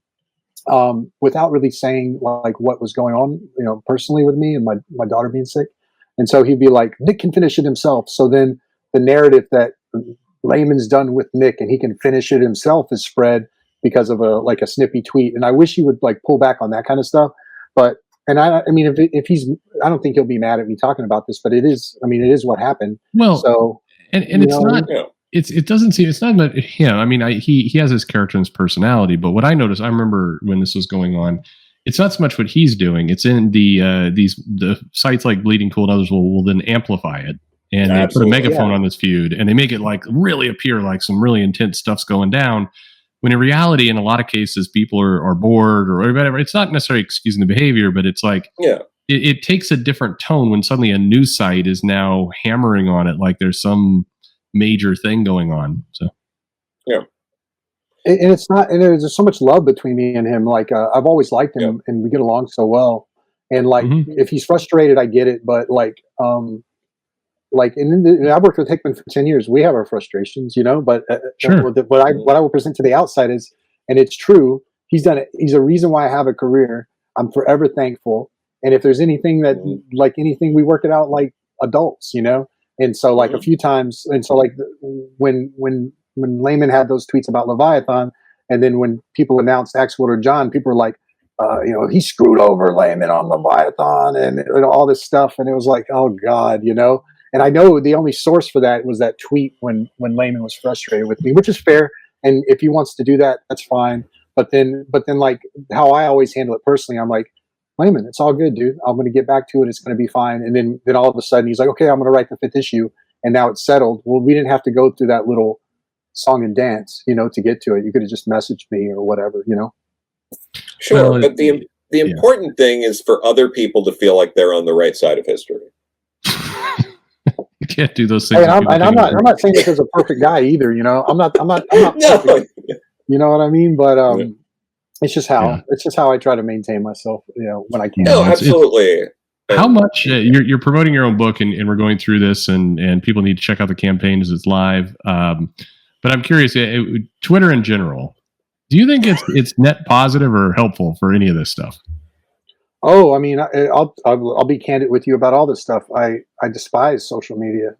without really saying like what was going on, you know, personally with me and my daughter being sick. And so he'd be like, Nick can finish it himself. So then the narrative that Layman's done with Nick and he can finish it himself is spread because of a snippy tweet. And I wish he would like pull back on that kind of stuff. But I mean, if he's, I don't think he'll be mad at me talking about this, but it is what happened. Well, so and it's not. Yeah. It doesn't seem, it's not that, I mean, he has his character and his personality, but what I noticed, I remember when this was going on, it's not so much what he's doing. It's in the sites like Bleeding Cool and others will then amplify it. And they put a megaphone on this feud, and they make it like really appear like some really intense stuff's going down. When in reality, in a lot of cases, people are bored or whatever. It's not necessarily excusing the behavior, but it's like, it takes a different tone when suddenly a news site is now hammering on it like there's some major thing going on. So and it's not, and there's so much love between me and him. Like I've always liked him, and we get along so well. And like if he's frustrated, I get it. But and I worked with Hickman for 10 years. We have our frustrations, you know. But what I will present to the outside is, and it's true, he's done it. He's a reason why I have a career. I'm forever thankful. And if there's anything that like anything, we work it out like adults, you know. And so like a few times, and so like when Layman had those tweets about Leviathan, and then when people announced Ax-Wielder Jon, people were like, you know, he screwed over Layman on Leviathan and all this stuff. And it was like, oh God, you know. And I know the only source for that was that tweet when Layman was frustrated with me, which is fair. And if he wants to do that, that's fine. But then like how I always handle it personally, I'm like, Layman, it's all good, dude. I'm going to get back to it. It's going to be fine. And then all of a sudden he's like, okay, I'm going to write the 5th issue. And now it's settled. Well, we didn't have to go through that little song and dance, you know, to get to it. You could have just messaged me or whatever, you know? Sure. Well, but the important thing is for other people to feel like they're on the right side of history. You can't do those things. Hey, I'm not saying this as a perfect guy either, you know. I'm not no. perfect, you know what I mean? But it's just how I try to maintain myself, you know, when I can. No, absolutely. How much you're promoting your own book, and we're going through this, and people need to check out the campaign as it's live. But I'm curious, Twitter in general, Do you think it's net positive or helpful for any of this stuff? Oh, I mean, I'll be candid with you about all this stuff. I despise social media.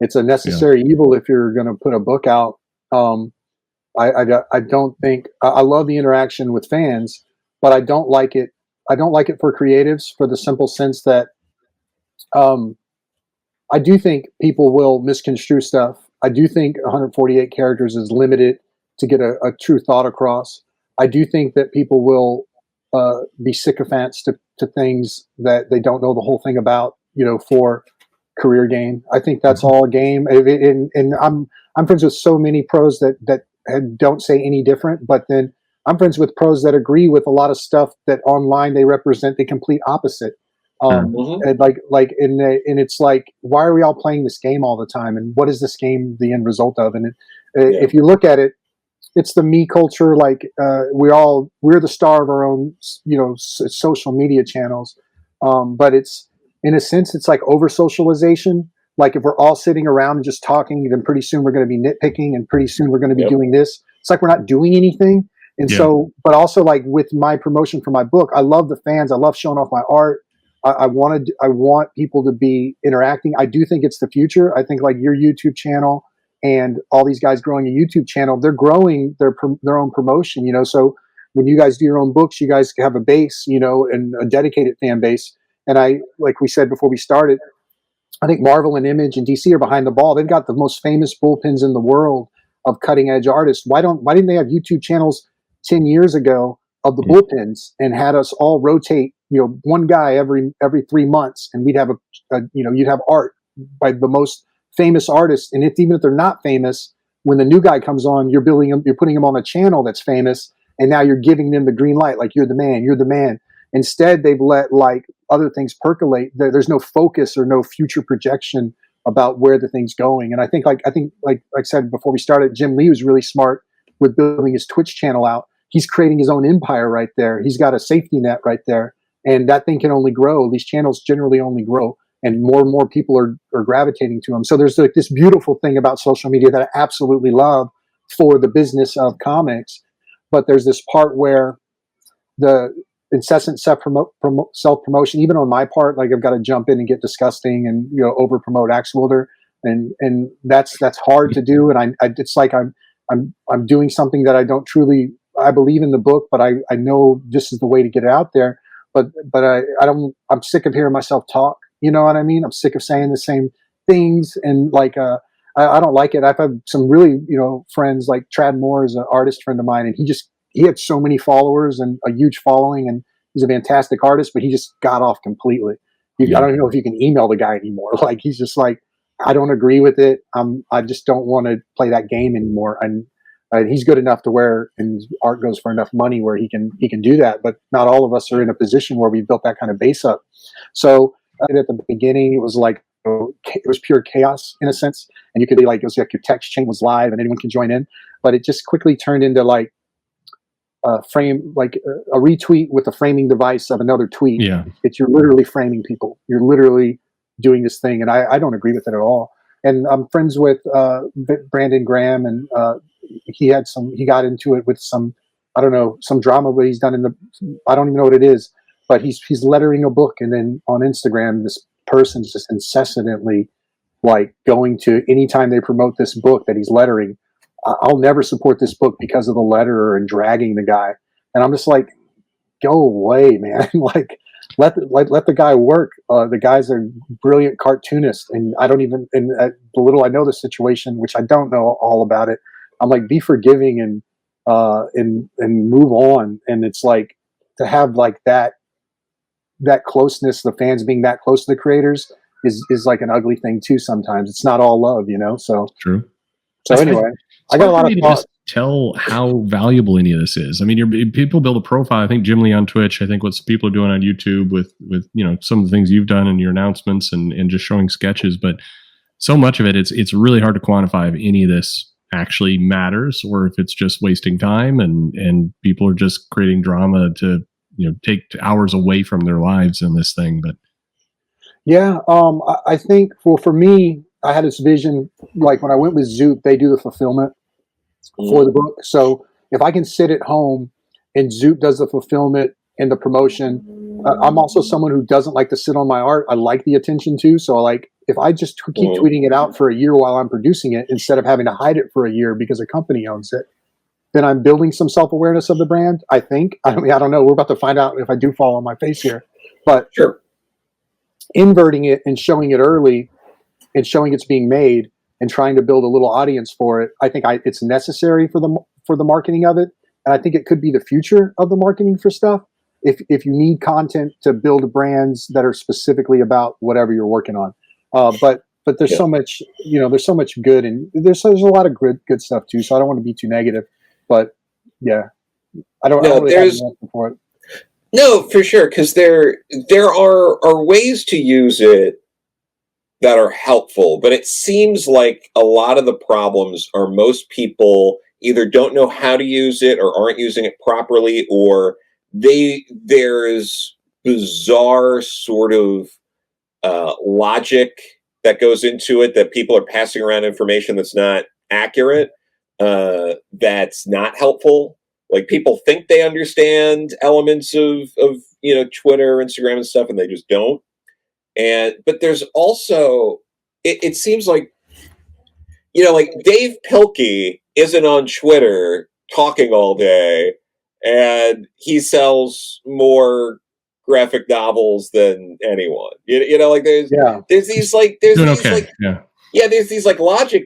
It's a necessary evil if you're going to put a book out. I don't think I love the interaction with fans, but I don't like it. I don't like it for creatives for the simple sense that I do think people will misconstrue stuff. I do think 148 characters is limited to get a true thought across. I do think that people will be sycophants to things that they don't know the whole thing about, for career gain. I think that's all a game. And I'm friends with so many pros that don't say any different, but then I'm friends with pros that agree with a lot of stuff that online they represent the complete opposite. And it's like, why are we all playing this game all the time? And what is this game the end result of? And if you look at it, it's the me culture. Like we're the star of our own, social media channels. But it's, in a sense, it's like over socialization. Like if we're all sitting around and just talking, then pretty soon we're going to be nitpicking, and pretty soon we're going to be doing this. It's like we're not doing anything. And so, but also like with my promotion for my book, I love the fans. I love showing off my art. I want people to be interacting. I do think it's the future. I think like your YouTube channel and all these guys growing a YouTube channel, they're growing their own promotion, So when you guys do your own books, you guys have a base, and a dedicated fan base. And like we said before we started, I think Marvel and Image and DC are behind the ball. They've got the most famous bullpens in the world of cutting edge artists. Why didn't they have YouTube channels 10 years ago of the bullpens and had us all rotate, one guy every 3 months, and we'd have you'd have art by the most famous artists. And even if they're not famous, when the new guy comes on, you're putting him on a channel that's famous, and now you're giving them the green light, like you're the man. Instead, they've let like other things percolate. There's no focus or no future projection about where the thing's going. And I think like I said before we started, Jim Lee was really smart with building his Twitch channel out. He's creating his own empire right there. He's got a safety net right there. And that thing can only grow. These channels generally only grow, and more people are gravitating to them. So there's like this beautiful thing about social media that I absolutely love for the business of comics. But there's this part where the incessant self-promotion, even on my part, like I've got to jump in and get disgusting and, over promote Axe Wielder. And that's hard to do. And it's like I'm doing something that I believe in the book, but I know this is the way to get it out there. But I'm sick of hearing myself talk. You know what I mean? I'm sick of saying the same things. And like, I don't like it. I've had some really, friends, like Trad Moore is an artist friend of mine, and he had so many followers and a huge following, and he's a fantastic artist, but he just got off completely. I don't even know if you can email the guy anymore. Like, he's just like, I don't agree with it. I just don't want to play that game anymore. And he's good enough to where, and his art goes for enough money where he can do that. But not all of us are in a position where we built that kind of base up. So at the beginning, it was like, it was pure chaos in a sense. And you could be like, it was like your text chain was live and anyone can join in. But it just quickly turned into like, a retweet with a framing device of another tweet. Yeah. You're literally framing people. You're literally doing this thing. And I don't agree with it at all. And I'm friends with Brandon Graham, and he got into it with some drama that he's done I don't even know what it is, but he's lettering a book. And then on Instagram, this person's just incessantly like going to, anytime they promote this book that he's lettering, I'll never support this book because of the letterer, and dragging the guy. And I'm just like, go away, man. Like, let the guy work. The guy's a brilliant cartoonist, and the little I know the situation, which I don't know all about it, I'm like, be forgiving and move on. And it's like, to have like that closeness, the fans being that close to the creators is like an ugly thing too. Sometimes it's not all love, So true. So anyway, I got a lot of thoughts. Tell how valuable any of this is. I mean, people build a profile. I think Jim Lee on Twitch. I think what people are doing on YouTube with some of the things you've done in your announcements and just showing sketches. But so much of it, it's really hard to quantify if any of this actually matters, or if it's just wasting time and people are just creating drama to take hours away from their lives in this thing. But yeah, I think for me, I had this vision, like when I went with Zoop, they do the fulfillment for the book. So if I can sit at home and Zoop does the fulfillment and the promotion, I'm also someone who doesn't like to sit on my art. I like the attention too. So like, if I just keep tweeting it out for a year while I'm producing it, instead of having to hide it for a year because a company owns it, then I'm building some self-awareness of the brand. I think. I mean, I don't know. We're about to find out if I do fall on my face here, but Sure. inverting it and showing it early and showing it's being made and trying to build a little audience for it. I think it's necessary for the marketing of it. And I think it could be the future of the marketing for stuff. If you need content to build brands that are specifically about whatever you're working on. But there's so much, there's so much good, and there's a lot of good stuff too. So I don't want to be too negative, but yeah, I don't really have an answer for it. No, for sure, because there are ways to use it that are helpful, but it seems like a lot of the problems are most people either don't know how to use it or aren't using it properly, or there's bizarre sort of logic that goes into it, that people are passing around information that's not accurate, that's not helpful. Like, people think they understand elements of Twitter, Instagram, and stuff, and they just don't. But there's also, it seems like, like Dave Pilkey isn't on Twitter talking all day, and he sells more graphic novels than anyone. Like there's these logic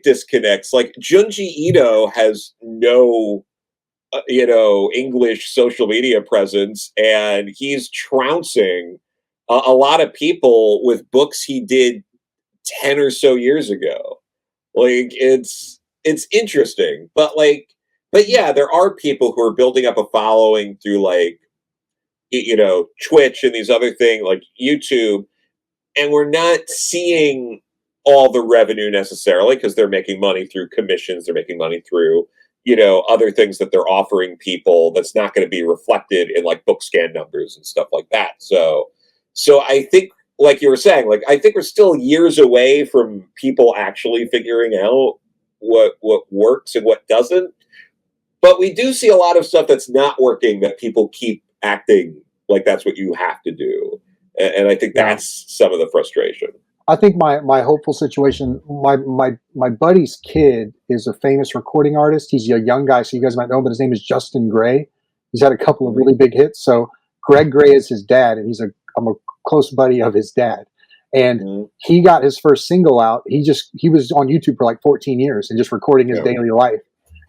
disconnects. Like, Junji Ito has no English social media presence, and he's trouncing a lot of people with books he did 10 or so years ago. Like, it's interesting, but yeah, there are people who are building up a following through Twitch and these other things like YouTube, and we're not seeing all the revenue necessarily because they're making money through commissions, they're making money through other things that they're offering people that's not going to be reflected in like book scan numbers and stuff like that. So I think, like you were saying, I think we're still years away from people actually figuring out what works and what doesn't. But we do see a lot of stuff that's not working that people keep acting like that's what you have to do. And I think that's some of the frustration. I think my hopeful situation, my buddy's kid is a famous recording artist. He's a young guy, so you guys might know him, but his name is Justin Gray. He's had a couple of really big hits. So Greg Gray is his dad, and I'm a close buddy of his dad. And he got his first single out. He was on YouTube for like 14 years and just recording his daily life.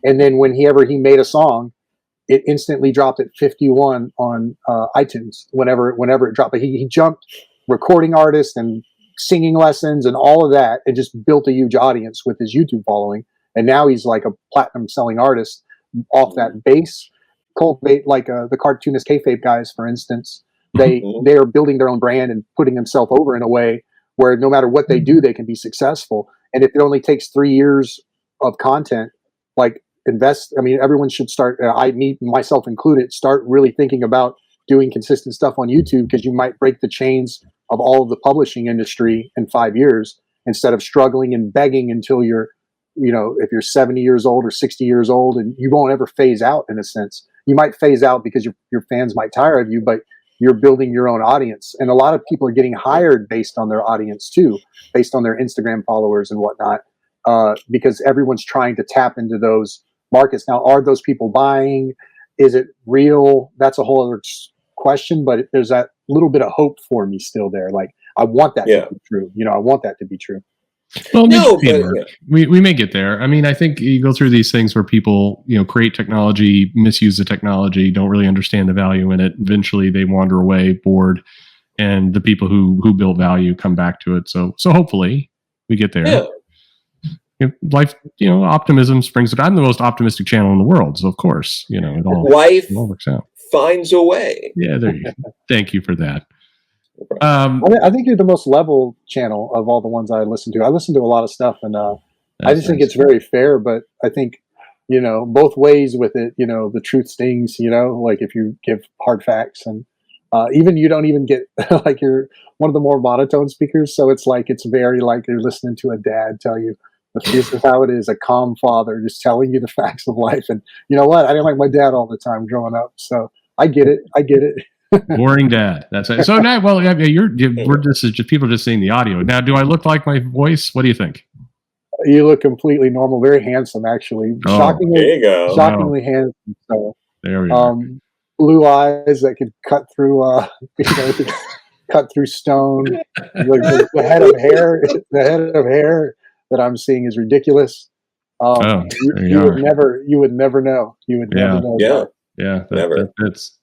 And then whenever he made a song, it instantly dropped at 51 on iTunes whenever it dropped. But he jumped recording artist and singing lessons and all of that, and just built a huge audience with his YouTube following. And now he's like a platinum selling artist off that base. Cultivate like the cartoonist kayfabe guys, for instance. They are building their own brand and putting themselves over in a way where no matter what they do, they can be successful. And if it only takes 3 years of content, everyone should start, me, myself included, start really thinking about doing consistent stuff on YouTube, because you might break the chains of all of the publishing industry in 5 years, instead of struggling and begging until you're, if you're 70 years old or 60 years old, and you won't ever phase out in a sense. You might phase out because your fans might tire of you, but you're building your own audience. And a lot of people are getting hired based on their audience too, based on their Instagram followers and whatnot, because everyone's trying to tap into those markets. Now, are those people buying? Is it real? That's a whole other question, but there's that little bit of hope for me still there. Like, I want that to be true. I want that to be true. Well, we may get there. I mean, I think you go through these things where people, create technology, misuse the technology, don't really understand the value in it. Eventually they wander away, bored, and the people who build value come back to it. So hopefully we get there. Yeah. Life, optimism springs it. I'm the most optimistic channel in the world. So of course, it all works out. Finds a way. Yeah. There you go. Thank you for that. I think you're the most level channel of all the ones I listen to. I listen to a lot of stuff, and I just think it's very fair. But I think, both ways with it. The truth stings. Like if you give hard facts, and even you don't even get like you're one of the more monotone speakers. So it's like it's very like you're listening to a dad tell you, This is how it is, a calm father just telling you the facts of life. And you know what? I didn't like my dad all the time growing up. So I get it. Boring dad. That's it. So now, well, we're just people just seeing the audio. Now, do I look like my voice? What do you think? You look completely normal, very handsome, actually. Oh, there you go. Shockingly handsome. So, there we are. Blue eyes that could cut through, cut through stone. The head of hair, that I'm seeing is ridiculous. You would never know. You would never know. Yeah. That's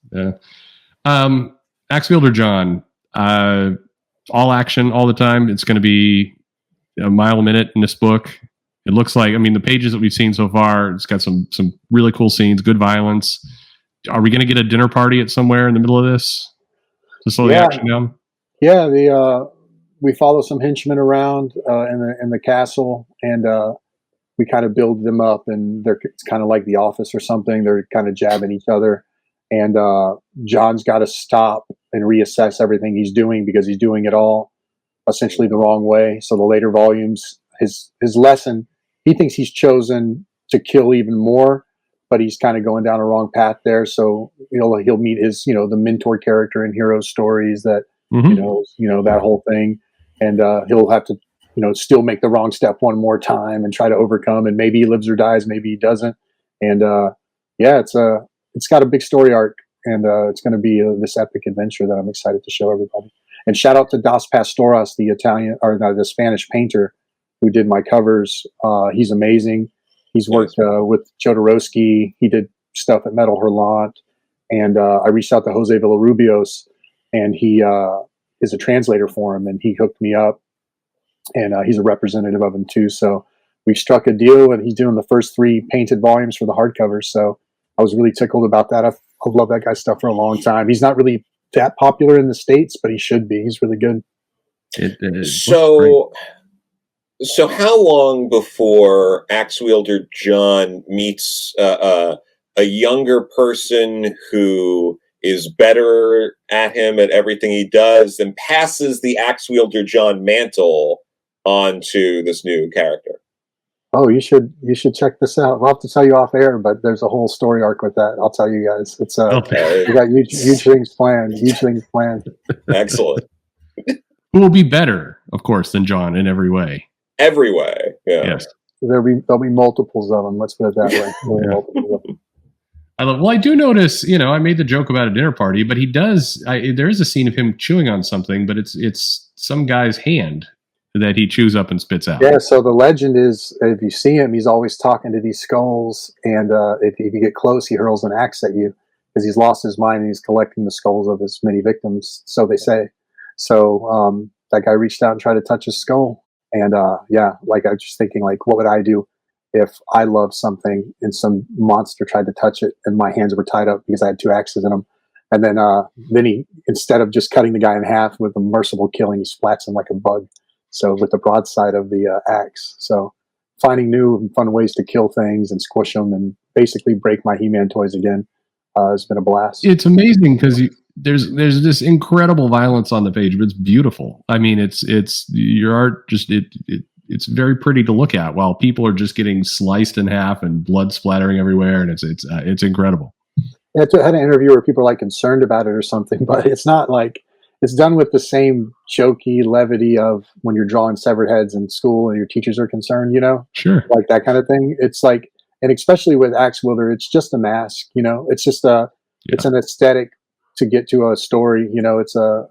Axe Wielder Jon, all action all the time. It's going to be a mile a minute in this book. It looks like, I mean, the pages that we've seen so far, it's got some really cool scenes, good violence. Are we going to get a dinner party at somewhere in the middle of this to slow the action down? Yeah, we follow some henchmen around in the castle, and we kind of build them up, and it's kind of like The Office or something. They're kind of jabbing each other, and Jon's got to stop and reassess everything he's doing because he's doing it all essentially the wrong way. So the later volumes, his lesson, he thinks he's chosen to kill even more, but he's kind of going down a wrong path there. So he'll meet his the mentor character in hero stories that that whole thing, and he'll have to still make the wrong step one more time and try to overcome, and maybe he lives or dies, maybe he doesn't. And it's got a big story arc, and it's going to be this epic adventure that I'm excited to show everybody. And shout out to Das Pastoras, the Spanish painter who did my covers. He's amazing. He's worked with Jodorowsky. He did stuff at Metal Hurlant, and I reached out to Jose Villarubios, and he is a translator for him, and he hooked me up, and he's a representative of him too. So we struck a deal, and he's doing the first 3 painted volumes for the hardcovers. So I was really tickled about that. I've loved that guy's stuff for a long time. He's not really that popular in the States, but he should be. He's really good. So how long before Axe Wielder Jon meets a younger person who is better at him at everything he does, and passes the Axe Wielder Jon mantle onto this new character? Oh, you should check this out. I'll have to tell you off air, but there's a whole story arc with that. I'll tell you guys. It's we got huge things planned. Excellent. Who will be better, of course, than Jon in every way? Every way. Yeah. Yes. There'll be multiples of them. Let's put it that way. I do notice, I made the joke about a dinner party, but he does. There is a scene of him chewing on something, but it's some guy's hand that he chews up and spits out. Yeah. So the legend is, if you see him, he's always talking to these skulls, and if you get close, he hurls an axe at you because he's lost his mind and he's collecting the skulls of his many victims. So they say. So that guy reached out and tried to touch his skull, and I was just thinking, what would I do if I loved something and some monster tried to touch it and my hands were tied up because I had 2 axes in them? And then he, instead of just cutting the guy in half with a merciful killing, he splats him like a bug. So with the broadside of the axe. So finding new and fun ways to kill things and squish them and basically break my He-Man toys again has been a blast. It's amazing because there's this incredible violence on the page, but it's beautiful. I mean, it's your art it's very pretty to look at while people are just getting sliced in half and blood splattering everywhere, and it's incredible. I had an interview where people are concerned about it or something, but it's not it's done with the same jokey levity of when you're drawing severed heads in school and your teachers are concerned, Sure. Like that kind of thing. It's and especially with Axe Wielder, it's just a mask, it's just it's an aesthetic to get to a story, it's a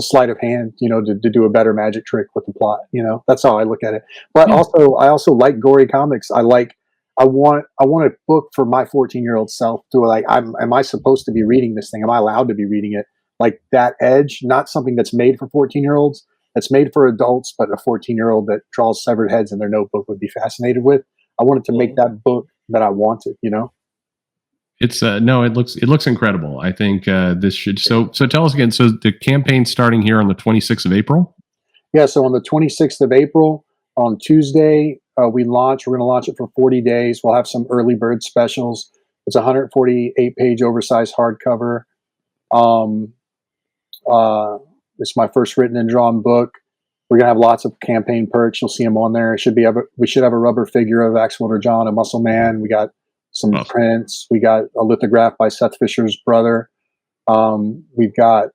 sleight of hand, to do a better magic trick with the plot, that's how I look at it. But I also like gory comics. I want a book for my 14-year-old self to am I supposed to be reading this thing? Am I allowed to be reading it? Like that edge, not something that's made for 14-year-olds, that's made for adults, but a 14-year-old that draws severed heads in their notebook would be fascinated with. I wanted to make that book that I wanted, It's it looks incredible. I think this should. So tell us again. So the campaign's starting here on the 26th of April. Yeah. So on the 26th of April, on Tuesday, we launch. We're going to launch it for 40 days. We'll have some early bird specials. It's a 148-page oversized hardcover. It's my first written and drawn book. we're gonna have lots of campaign Perch. You'll see him on there. We should have a rubber figure of Ax-Wielder Jon, a muscle man. We got some prints. We got a lithograph by Seth Fisher's brother. We've got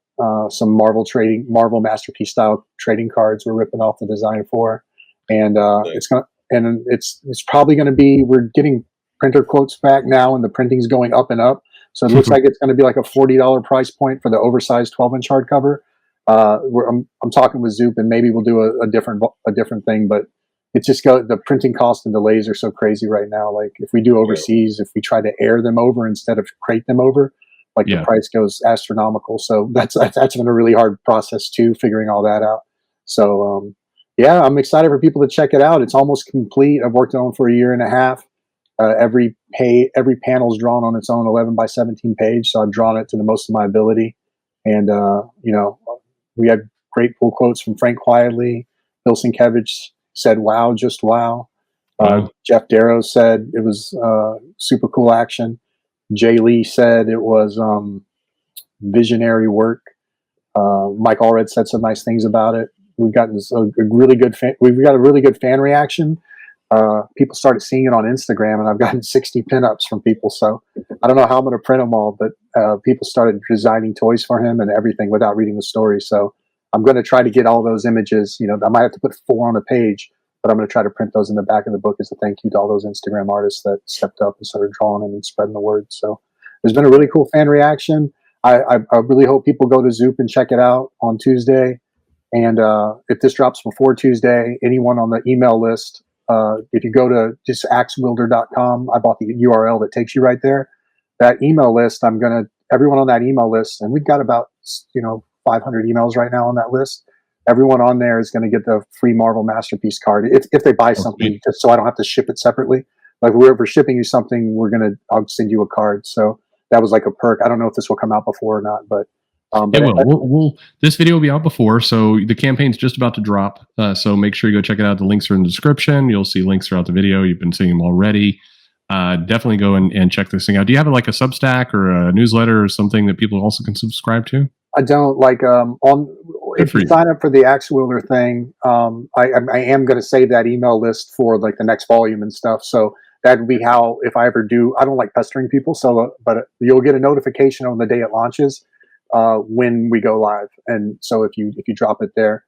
some Marvel Masterpiece style trading cards we're ripping off the design for, and it's probably going to be, we're getting printer quotes back now, and the printing's going up and up. So it looks like it's going to be like a $40 price point for the oversized 12-inch hardcover. I'm talking with Zoop, and maybe we'll do a different thing, but it's just the printing costs and delays are so crazy right now. Like if we do overseas, if we try to air them over instead of crate them over, like the price goes astronomical. So that's been a really hard process too, figuring all that out. So yeah, I'm excited for people to check it out. It's almost complete. I've worked on it for a year and a half. Every panel is drawn on its own 11 by 17 page. So I've drawn it to the most of my ability. And, we had great pull quotes from Frank Quietly. Bill Sienkiewicz said, "Wow, just wow." Geof Darrow said it was super cool action. Jae Lee said it was visionary work. Mike Allred said some nice things about it. We've gotten a really good fan reaction. People started seeing it on Instagram, and I've gotten 60 pinups from people. So I don't know how I'm going to print them all, but people started designing toys for him and everything without reading the story. So I'm going to try to get all those images. I might have to put 4 on a page, but I'm going to try to print those in the back of the book as a thank you to all those Instagram artists that stepped up and started drawing them and spreading the word. So there's been a really cool fan reaction. I really hope people go to Zoop and check it out on Tuesday. And if this drops before Tuesday, anyone on the email list, if you go to just Ax-Wielder.com, I bought the URL that takes you right there. That email list, everyone on that email list, and we've got about 500 emails right now on that list. Everyone on there is going to get the free Marvel Masterpiece card if they buy something, just so I don't have to ship it separately. Like we're shipping you something, I'll send you a card. So that was like a perk. I don't know if this will come out before or not, but it will. This video will be out before, so the campaign's just about to drop. So make sure you go check it out. The links are in the description. You'll see links throughout the video. You've been seeing them already. Definitely go and check this thing out. Do you have like a Substack or a newsletter or something that people also can subscribe to? I don't. Like if you sign up for the Axe Wielder thing, I am going to save that email list for like the next volume and stuff. So that would be how, if I ever do, I don't like pestering people. So, but you'll get a notification on the day it launches when we go live. And so if you drop it there,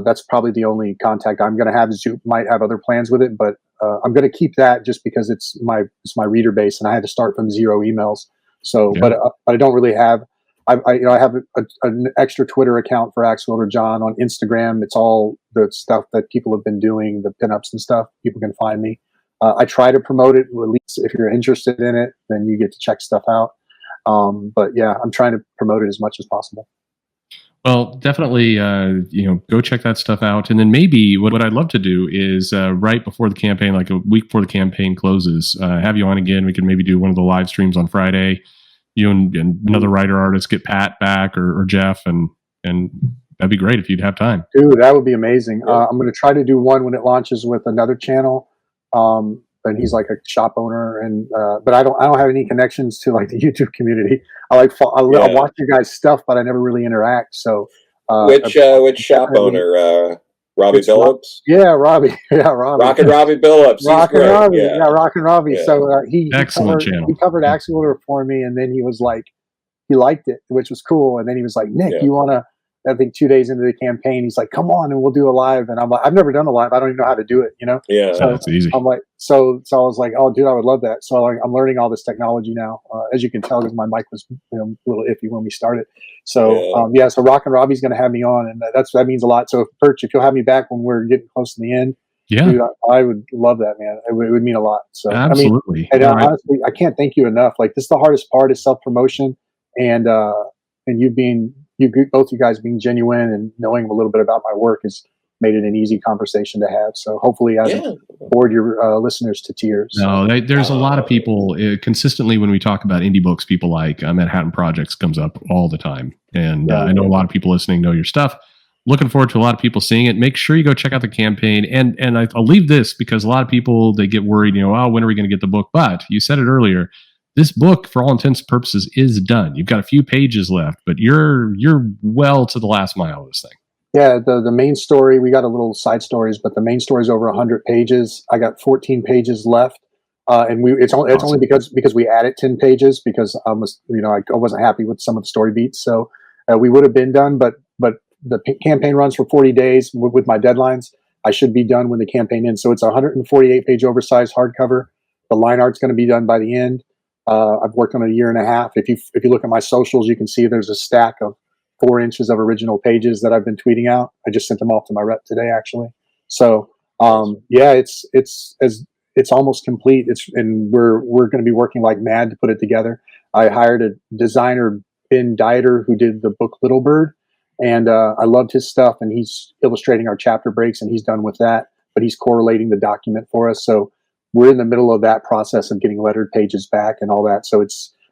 that's probably the only contact I'm going to have. Zoop might have other plans with it, but I'm going to keep that just because it's my reader base, and I had to start from 0 emails. So, but I don't really have. I have an extra Twitter account for Ax-Wielder Jon on Instagram. It's all the stuff that people have been doing, the pinups and stuff. People can find me. I try to promote it. At least if you're interested in it, then you get to check stuff out. But yeah, I'm trying to promote it as much as possible. Well, definitely, go check that stuff out. And then maybe what I'd love to do is right before the campaign, like a week before the campaign closes, have you on again. We could maybe do one of the live streams on Friday. You and another writer artist get Pat back or Jeff, and that'd be great if you'd have time. Dude, that would be amazing. I'm going to try to do one when it launches with another channel. And he's like a shop owner, but I don't have any connections to like the YouTube community. I watch you guys' stuff, but I never really interact. So which shop owner? Robbie Billups? Robbie. Yeah, Robbie. Rockin' Robbie Billups. Rockin' Robbie. Yeah, Rockin' Robbie. Yeah. So he covered Axe Wielder for me, and then he was like, he liked it, which was cool. And then he was like, Nick, you want to? I think 2 days into the campaign, he's like, "Come on, and we'll do a live." And I'm like, "I've never done a live. I don't even know how to do it." Yeah, so that's easy. I'm like, so I was like, "Oh, dude, I would love that." So I'm learning all this technology now, as you can tell, because my mic was a little iffy when we started. So so Rockin' Robbie's going to have me on, and that means a lot. So Perch, if you'll have me back when we're getting close to the end, dude, I would love that, man. It would mean a lot. So absolutely. Honestly, I can't thank you enough. Like this, is the hardest part is self promotion, and both you guys being genuine and knowing a little bit about my work has made it an easy conversation to have. So hopefully I bored your listeners to tears. No, there's a lot of people consistently when we talk about indie books, people like Manhattan Projects comes up all the time. And I know a lot of people listening know your stuff. Looking forward to a lot of people seeing it. Make sure you go check out the campaign. And I'll leave this because a lot of people, they get worried, when are we going to get the book? But you said it earlier. This book, for all intents and purposes, is done. You've got a few pages left, but you're well to the last mile of this thing. Yeah, the main story, we got a little side stories, but the main story is over 100 pages. I got 14 pages left. And it's only Awesome. because we added 10 pages because I wasn't happy with some of the story beats. So we would have been done, but the campaign runs for 40 days with my deadlines. I should be done when the campaign ends. So it's a 148 page oversized hardcover. The line art's going to be done by the end. I've worked on it a year and a half. If you look at my socials, you can see there's a stack of 4 inches of original pages that I've been tweeting out. I just sent them off to my rep today, actually. So yeah, it's almost complete. And we're going to be working like mad to put it together. I hired a designer, Ben Dieter, who did the book Little Bird, and I loved his stuff. And he's illustrating our chapter breaks, and he's done with that. But he's correlating the document for us. So we're in the middle of that process of getting lettered pages back and all that. So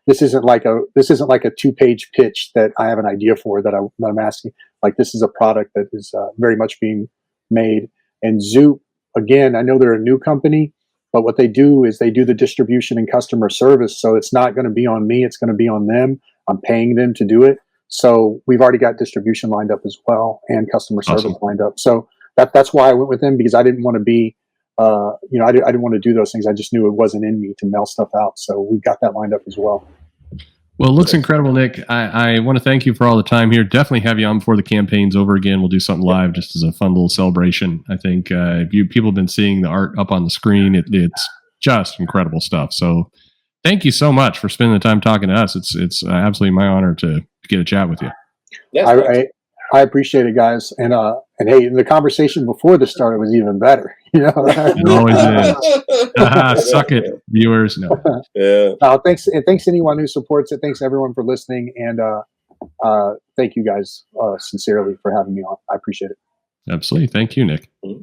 this isn't like a 2-page pitch that I have an idea for that I'm asking. Like, this is a product that is very much being made. And Zoop, again, I know they're a new company, but what they do is they do the distribution and customer service. So it's not going to be on me. It's going to be on them. I'm paying them to do it. So we've already got distribution lined up as well and customer service lined up. So that's why I went with them, because I didn't want to be, I didn't want to do those things. I just knew it wasn't in me to mail stuff out. So we've got that lined up as well. Well, it looks incredible, Nick. I want to thank you for all the time here. Definitely have you on before the campaign's over again. We'll do something live just as a fun little celebration. I think people have been seeing the art up on the screen. It's just incredible stuff. So thank you so much for spending the time talking to us. It's absolutely my honor to get a chat with you. Yes, I appreciate it, guys. And hey, the conversation before this started was even better. It always is. Suck it, viewers. No. Yeah. Thanks anyone who supports it. Thanks everyone for listening, and thank you guys sincerely for having me on. I appreciate it. Absolutely. Thank you, Nick. Mm-hmm.